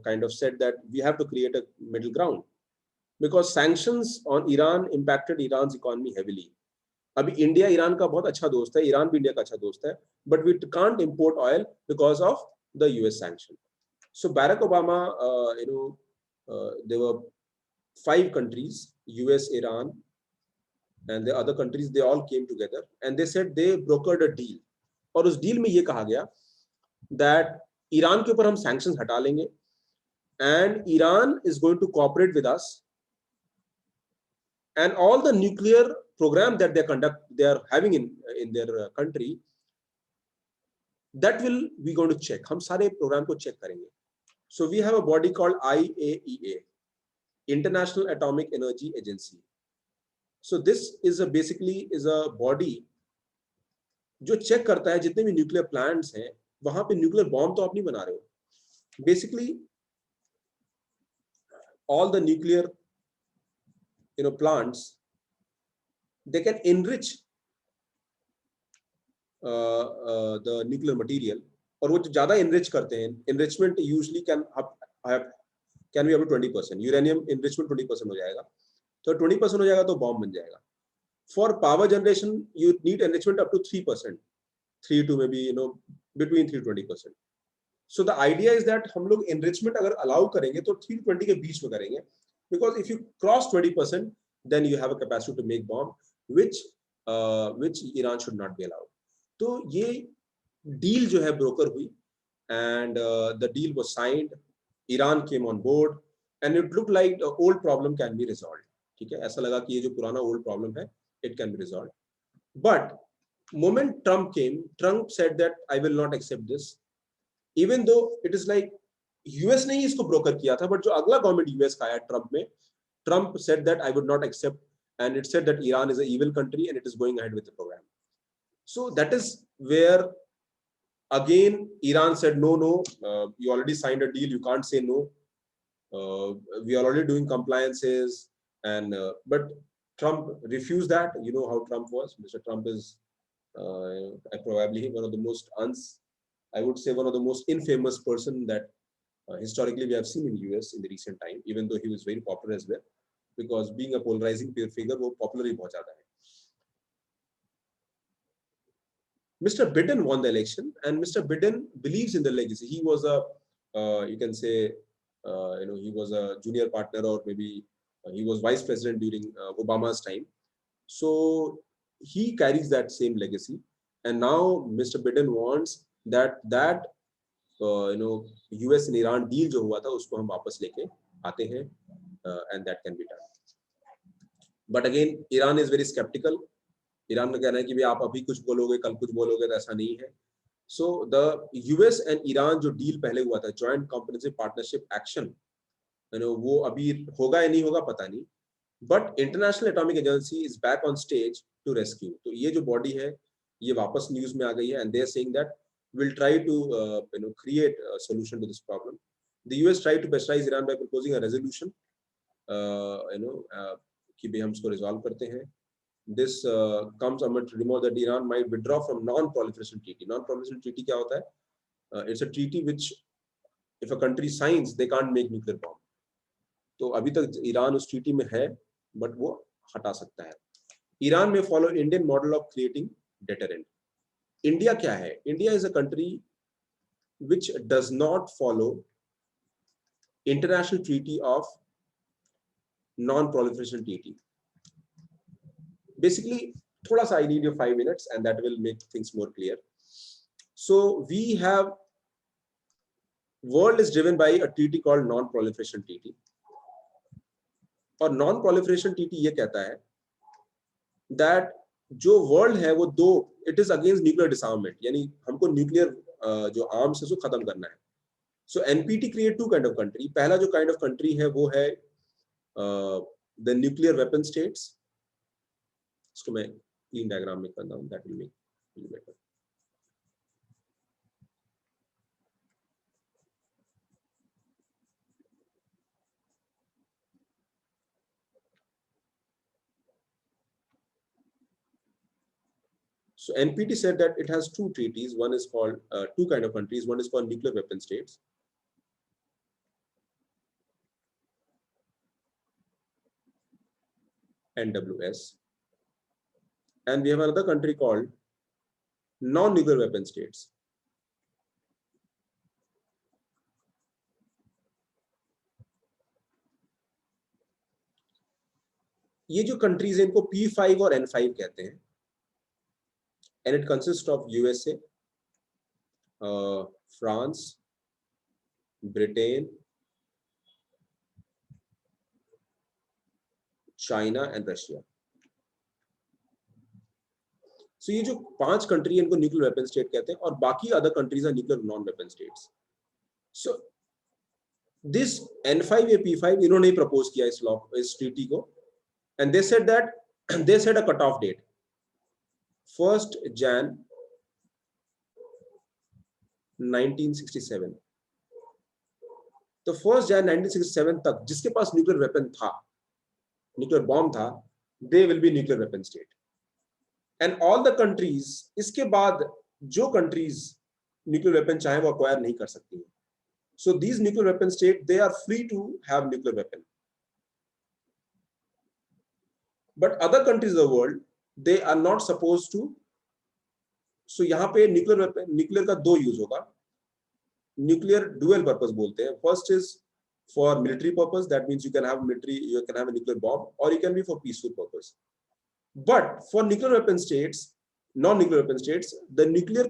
kind of said that we have to create a middle ground, because sanctions on Iran impacted Iran's economy heavily. अभी India Iran का बहुत अच्छा दोस्त है, Iran भी India का अच्छा दोस्त है, but we can't import oil because of the US sanction. So Barack Obama, there were 5 countries, US, Iran, and the other countries, they all came together and they said they brokered a deal. और उस deal में ये कहा गया that Iran के ऊपर हम sanctions हटा लेंगे, and Iran is going to cooperate with us, and all the nuclear program that they are having in their country, that will we going to check. हम सारे program को check करेंगे. So we have a body called IAEA, International Atomic Energy Agency. So this is basically a body जो check करता है जितने भी nuclear plants हैं, वहां पे nuclear bomb तो आप नहीं बना रहे हो. Basically, all the nuclear plants, they can enrich the nuclear material, और वो जो ज़्यादा enrich करते हैं, enrichment usually can be up to 20%. Uranium enrichment 20% हो जाएगा, तो 20% हो जाएगा तो bomb बन जाएगा. For power generation, you need enrichment up to 3%, 3 to maybe between 3 to 20%. So the idea is that हम लोग enrichment अगर allow करेंगे तो 3 to 20 के बीच में करेंगे, because if you cross 20%, then you have a capacity to make bomb, which which Iran should not be allowed. तो ये डील जो है ब्रोकर हुई, and the deal was signed. Iran came on board, and it looked like the old problem can be resolved. ठीक है, ऐसा लगा कि ये जो पुराना old problem है, it can be resolved. But moment Trump came, Trump said that I will not accept this, even though it is like US ने ही इसको ब्रोकर किया था, but जो अगला गवर्नमेंट US का आया ट्रम्प में, Trump said that I would not accept, and it said that Iran is an evil country and it is going ahead with the program. So that is where again Iran said no, you already signed a deal, you can't say no. We are already doing compliances, and but Trump refused that. You know how Trump was. Mr. Trump is probably one of the most I would say one of the most infamous person that historically we have seen in US in the recent time, even though he was very popular as well, because being a polarizing figure, वो popular ही बहुत ज़्यादा है. Mr. Biden won the election, and Mr. Biden believes in the legacy. He was a, you can say, he was a junior partner, or maybe he was vice president during Obama's time. So he carries that same legacy, and now Mr. Biden wants that US and Iran deal जो हुआ था उसको हम वापस लेके आते हैं, and that can be done. But again, Iran is very skeptical. Iran का कहना है कि भी आप अभी कुछ बोलोगे कल कुछ बोलोगे, तो ऐसा नहीं है. So the US and Iran जो डील पहले हुआ था, जॉइंट कॉम्प्रिहेंसिव पार्टनरशिप एक्शन, वो अभी होगा या नहीं होगा पता नहीं, but international atomic agency is back on stage to rescue. तो ये जो बॉडी है ये वापस न्यूज में आ गई है, and they are saying that will try to create solution to this problem. The US try to pressurise Iran by proposing a resolution, कि भी हम इसको रिजॉल्व करते हैं. This comes amid rumor that Iran might withdraw from non-proliferation treaty. Non-proliferation treaty क्या होता है? It's a treaty which, if a country signs, they can't make nuclear bomb. तो अभी तक ईरान उस treaty में है, but वो हटा सकता है. ईरान में follow Indian model of creating deterrent. India क्या है? India is a country which does not follow international treaty of non-proliferation treaty. Basically, thoda sa I need your 5 minutes, and that will make things more clear. So we have, world is driven by a treaty called non-proliferation treaty. और non-proliferation treaty ये कहता है that जो world है वो दो, it is against nuclear disarmament, यानी हमको nuclear जो arms है उसको खत्म करना है. So NPT create two kind of country. पहला जो kind of country है वो है the nuclear weapon states. इसको मैं क्लीन डायग्राम में करता हूँ, that will make it better. So NPT said that it has two treaties. One is called two kind of countries. One is called nuclear weapon states. NWS. And we have another country called non-nuclear weapon states. ये जो countries हैं इनको P5 और N5 कहते हैं. And it consists of USA, France, Britain, China and Russia. So ये जो 5 country इनको nuclear weapon state कहते हैं, और बाकी other countries are nuclear non-weapon states. So this N5 या P5 इन्होंने ही propose किया इस law, इस treaty को, and they said that they set a cut-off date, 1st Jan 1967. तो 1st Jan 1967 तक जिसके पास nuclear weapon था, nuclear bomb था, they will be nuclear weapon state. And all the countries, इसके बाद जो countries nuclear weapon चाहे वो acquire नहीं कर सकती हैं. So these nuclear weapon state, they are free to have nuclear weapon. But other countries of the world, they are not supposed to. So यहाँ पे nuclear weapon, nuclear का दो use होगा. Nuclear dual purpose बोलते हैं. First is for military purpose. That means you can have military, you can have a nuclear bomb, or you can be for peaceful purpose. But for nuclear weapon states, non-nuclear weapon states, the nuclear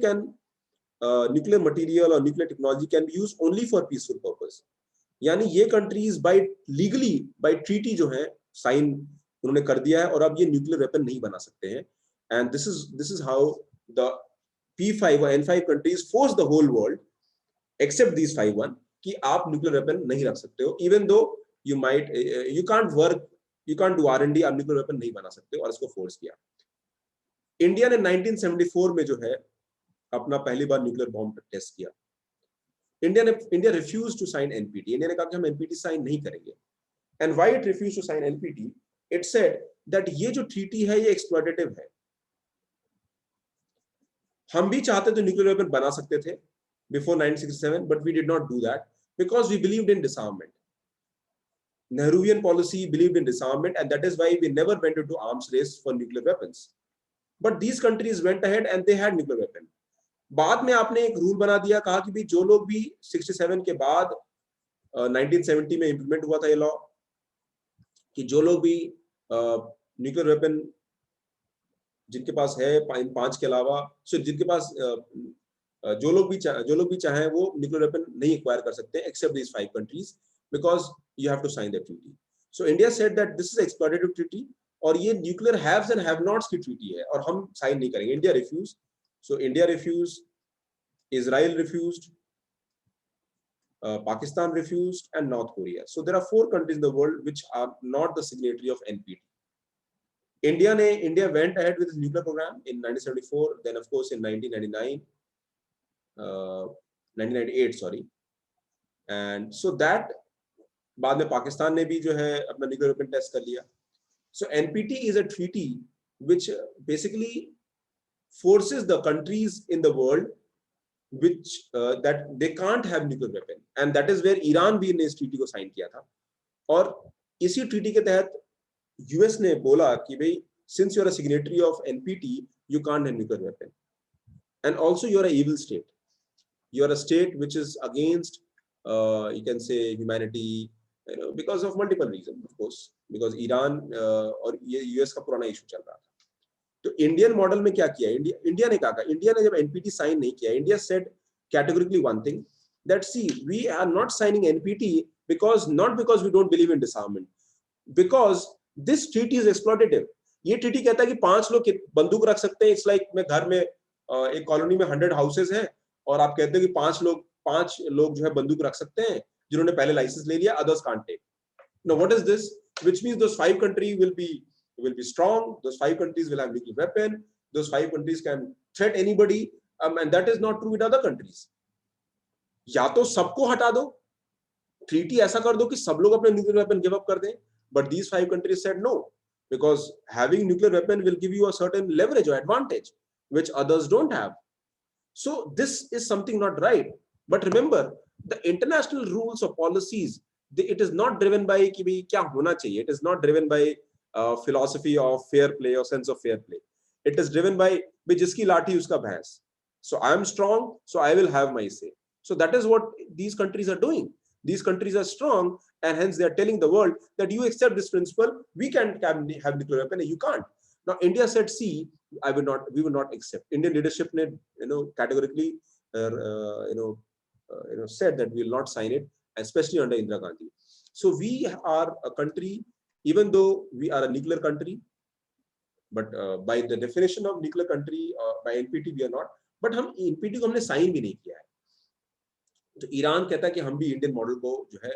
material or nuclear technology can be used only for peaceful purpose. यानी ये countries by legally by treaty जो है sign उन्होंने कर दिया है और अब ये न्यूक्लियर वेपन नहीं बना सकते हैं. And this is how the P5 और N5 countries force the whole world accept this 5-1 कि आप न्यूक्लियर वेपन नहीं रख सकते हो, even though you might you can't work, you can't do R&D, आप न्यूक्लियर वेपन नहीं बना सकते हो, और इसको फोर्स किया. इंडिया ने 1974 में जो है अपना पहली बार न्यूक्लियर बॉम्ब टेस्ट किया. India refuse to sign NPT. India ने कहा कि हम एनपीटी साइन नहीं करेंगे. And why it refuse to sign NPT? It said that ये जो ट्रीटी है ये एक्सप्लॉयटेटिव है. हम भी चाहते तो न्यूक्लियर वेपन बना सकते थे before 1967, but we did not do that because we believed in disarmament. Nehruvian policy believed in disarmament, and that is why we never went into arms race for nuclear weapons. But these countries went ahead and they had nuclear weapon. बाद में आपने एक rule बना दिया, कहा कि भी जो लोग भी 67 के बाद 1970 में इंप्लीमेंट हुआ था ये लॉ कि जो लोग भी न्यूक्लियर वेपन जिनके पास है इन 5 के अलावा, सो जिनके पास जो लोग भी चाहें वो न्यूक्लियर वेपन नहीं एक्वायर कर सकते except this 5 countries because you have to sign the treaty. So India said that this is exploitative treaty और ये nuclear haves and have nots की treaty है और हम sign नहीं करेंगे. India refused. So India refused, Israel refused, Pakistan refused, and North Korea. So there are 4 countries in the world which are not the signatory of NPT. India went ahead with its nuclear program in 1974, then of course in 1999, 1998, sorry, and so that बाद में पाकिस्तान ने भी जो है अपना nuclear weapon test कर लिया. So NPT is a treaty which basically forces the countries in the world which that they can't have nuclear weapon, and that is where Iran भी ने इस ट्रीटी को साइन किया था. और इसी ट्रीटी के तहत यूएस ने बोला कि भाई since you are a signatory of NPT you can't have nuclear weapon, and also you are a evil state, you are a state which is against you can say humanity, you know, because of multiple reasons, of course, because Iran और ये US का पुराना issue चल रहा था. तो Indian model में क्या किया इंडिया ने कहा, इंडिया ने जब एनपीटी साइन नहीं किया, India said categorically one thing, that see we are not signing NPT because not because we don't believe in disarmament, because this treaty is exploitative. ये ट्रीटी कहता है कि 5 लोग बंदूक रख सकते हैं. इट्स लाइक मैं घर में एक कॉलोनी में 100 हाउसेज हैं और आप कहते हो कि 5 लोग जो है बंदूक रख सकते हैं जिन्होंने पहले लाइसेंस ले लिया, others can't take. Now what is this? Which means those 5 countries will be strong. Those 5 countries will have nuclear weapon. Those 5 countries can threat anybody, and that is not true with other countries. या तो सबको हटा दो, treaty ऐसा कर दो कि सब लोग अपने न्यूक्लियर वेपन गिव अप कर दें. But these 5 countries said no, because having nuclear weapon will give you a certain leverage or advantage which others don't have. So this is something not right. But remember, the international rules or policies, it is not driven by कि भाई क्या होना चाहिए. It is not driven by philosophy of fair play or sense of fair play. It is driven by भाई जिसकी लाठी उसका भैंस. So I am strong, so I will have my say. So that is what these countries are doing. These countries are strong, and hence they are telling the world that you accept this principle, we can have nuclear weapon and you can't. Now India said, see, we will not accept. Indian leadership ne, categorically said that we will not sign it, especially under Indira Gandhi. So we are a country, even though we are a nuclear country, but by the definition of nuclear country, by NPT we are not, but हम NPT को हमने sign भी नहीं किया है. तो Iran कहता है कि हम भी इंडियन मॉडल को जो है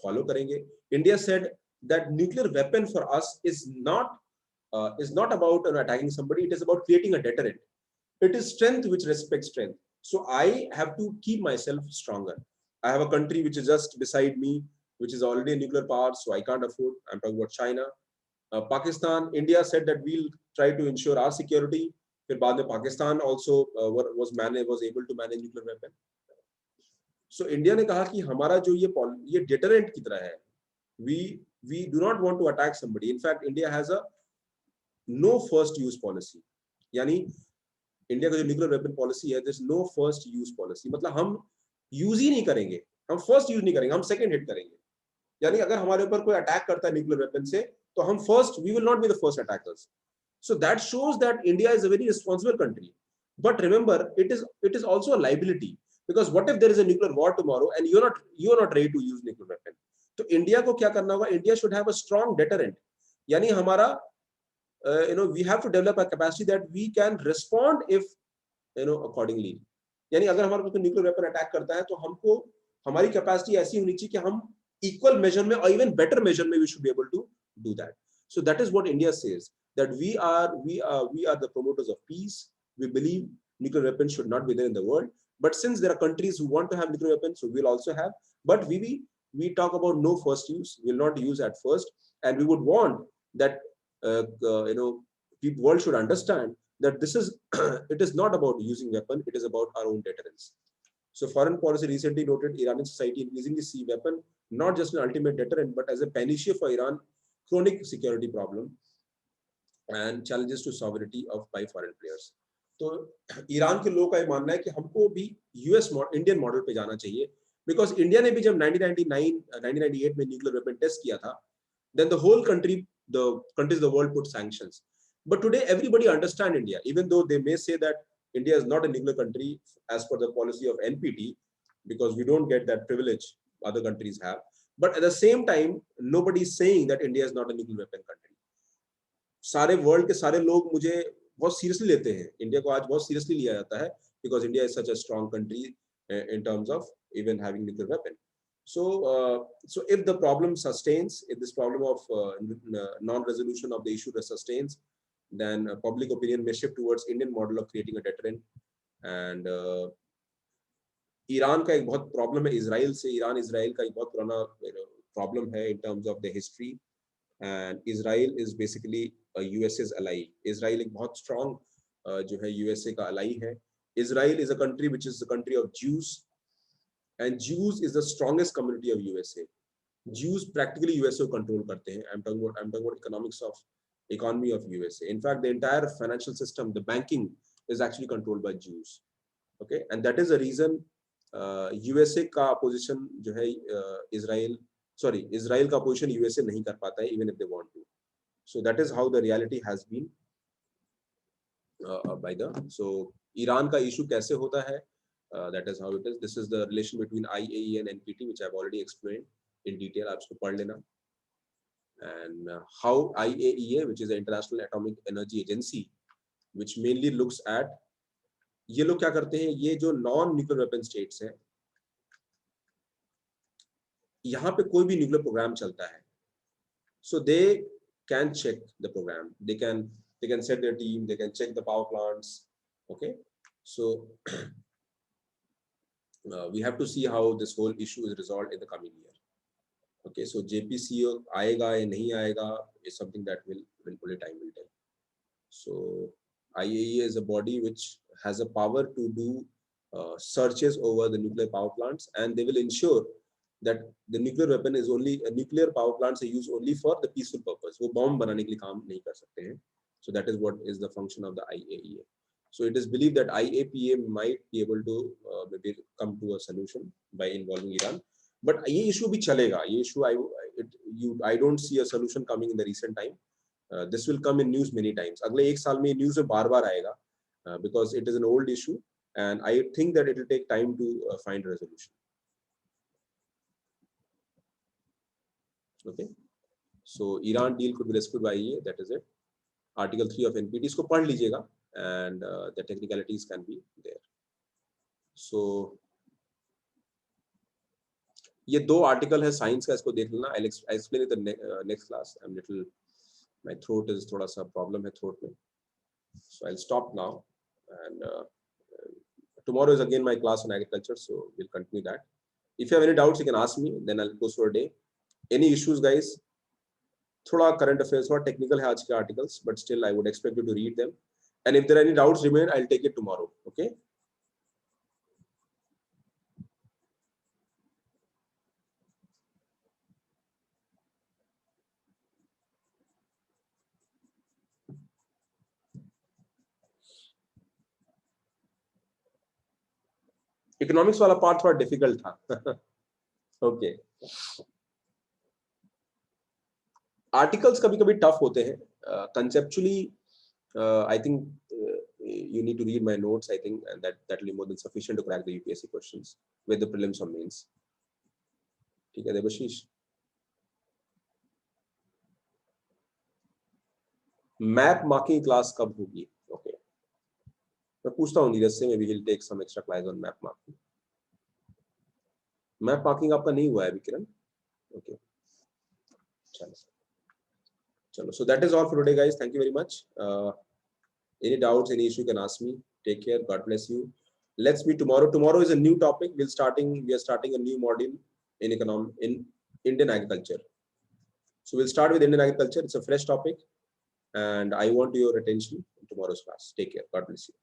फॉलो करेंगे. India said that nuclear weapon for us is not about attacking somebody, it is about creating a deterrent. It is strength which respects strength. So I have to keep myself stronger. I have a country which is just beside me, which is already a nuclear power, so I can't afford. I'm talking about China. Pakistan, India said that we'll try to ensure our security. फिर बाद में Pakistan also was able to manage nuclear weapon. So India ने कहा कि हमारा जो ये deterrent की तरह है. We do not want to attack somebody. In fact, India has a no first use policy. यानी इंडिया का जो न्यूक्लियर वेपन पॉलिसी है, there's no first use policy. मतलब हम यूज ही नहीं करेंगे, हम फर्स्ट यूज नहीं करेंगे, हम सेकंड हिट करेंगे. यानी अगर हमारे ऊपर कोई अटैक करता है न्यूक्लियर वेपन से, तो हम first, we will not be the first attackers. So that shows that India is a very responsible country. But remember, it is also a liability, because what if there is a nuclear war tomorrow and you're not ready to use nuclear weapon? तो India को क्या करना होगा? India should have a strong deterrent. यानी हमारा we have to develop a capacity that we can respond if accordingly. यानी अगर हमारे पास न्यूक्लियर वेपन अटैक करता है तो हमको हमारी कैपेसिटी ऐसी होनी चाहिए कि हम इक्वल मेजर में और इवन बेटर मेजर में we should be able to do that. So that is what India says, that we are the promoters of peace. We believe nuclear weapons should not be there in the world. But since there are countries who want to have nuclear weapons, so we'll also have. But we talk about no first use. We'll not use at first, and we would want that people world should understand that this is it is not about using weapon. It is about our own deterrence. So foreign policy recently noted Iranian society increasingly see weapon not just an ultimate deterrent, but as a panacea for Iran chronic security problem and challenges to sovereignty of by foreign players. तो Iran के लोगों का ये मानना है कि हमको भी यूएस इंडियन मॉडल पे जाना चाहिए, बिकॉज इंडिया ने भी जब 1998 में न्यूक्लियर वेपन टेस्ट किया था, then the whole country, the countries of the world put sanctions. But today everybody understand India, even though they may say that India is not a nuclear country as per the policy of NPT, because we don't get that privilege other countries have. But at the same time, nobody is saying that India is not a nuclear weapon country. सारे world के सारे लोग मुझे बहुत seriously लेते हैं. India को आज बहुत सीरियसली लिया जाता है, because India is such a strong country in terms of even having nuclear weapon. So if the problem sustains, if this problem of non-resolution of the issue sustains, then public opinion may shift towards Indian model of creating a deterrent. And Iran का एक बहुत problem है Israel से. Iran का एक बहुत पुराना problem है in terms of the history, and Israel is basically a USA's ally. Israel एक बहुत strong जो है USA का ally है. Israel is a country which is the country of Jews, and Jews is the strongest community of USA. Jews practically USA को control करते हैं. I'm talking about economics of economy of USA. In fact, the entire financial system, the banking is actually controlled by Jews. Okay, and that is the reason USA का position जो है Israel का position USA नहीं कर पाता है, even if they want to. So that is how the reality has been by the. So Iran का issue कैसे होता है? That is how it is. This is the relation between IAEA and NPT, which I've already explained in detail. आप इसको पढ़ लेना. And how IAEA, which is the International Atomic Energy Agency, which mainly looks at, ये लोग क्या करते हैं, ये जो नॉन न्यूक्लियर वेपन स्टेट्स हैं, यहाँ पे कोई भी न्यूक्लियर प्रोग्राम चलता है, so they can check the program. They can set their team. They can check the power plants. Okay, so we have to see how this whole issue is resolved in the coming year. Okay, so JPCO आएगा या नहीं आएगा is something that will only time will tell. So IAEA is a body which has a power to do searches over the nuclear power plants, and they will ensure that the nuclear weapon is only nuclear power plants are used only for the peaceful purpose. वो bomb बनाने के लिए काम नहीं कर सकते हैं. So that is what is the function of the IAEA. So it is believed that IAPA might be able to maybe come to a solution by involving Iran. But ये issue भी चलेगा. ये issue I don't see a solution coming in the recent time. This will come in news many times. अगले एक साल में news में बार-बार आएगा, because it is an old issue, and I think that it will take time to find a resolution. Okay, so Iran deal could be rescued by IAEA. That is it. Article 3 of NPT, इसको पढ़ लीजिएगा, and the technicalities can be there. So ये दो article है science का, इसको देख लेना. I'll explain it in the next class. I'm little, my throat is थोड़ा सा problem है throat में, so I'll stop now, and tomorrow is again my class on agriculture, so we'll continue that. If you have any doubts, you can ask me, then I'll go through a day. Any issues, guys? थोड़ा current affairs, थोड़ा technical है आज के articles, but still I would expect you to read them. And if there are any doubts remain, I'll take it tomorrow. Okay. Economics वाला part थोड़ा difficult था. Okay. Articles कभी-कभी tough होते हैं. Conceptually I think you need to read my notes. I think, and that will be more than sufficient to crack the UPSC questions with the prelims or mains. ठीक है Devashish? Map marking class कब होगी? Okay, मैं पूछता हूँ नीरज से, maybe will take some extra class on map marking. Map marking आपका नहीं हुआ है अभी किरण? ओके, चलो चलो. So that is all for today, guys. Thank you very much. Any doubts, any issue, you can ask me. Take care. God bless you. Let's meet tomorrow. Tomorrow is a new topic. We are starting a new module in Indian agriculture. So we'll start with Indian agriculture. It's a fresh topic, and I want your attention in tomorrow's class. Take care. God bless you.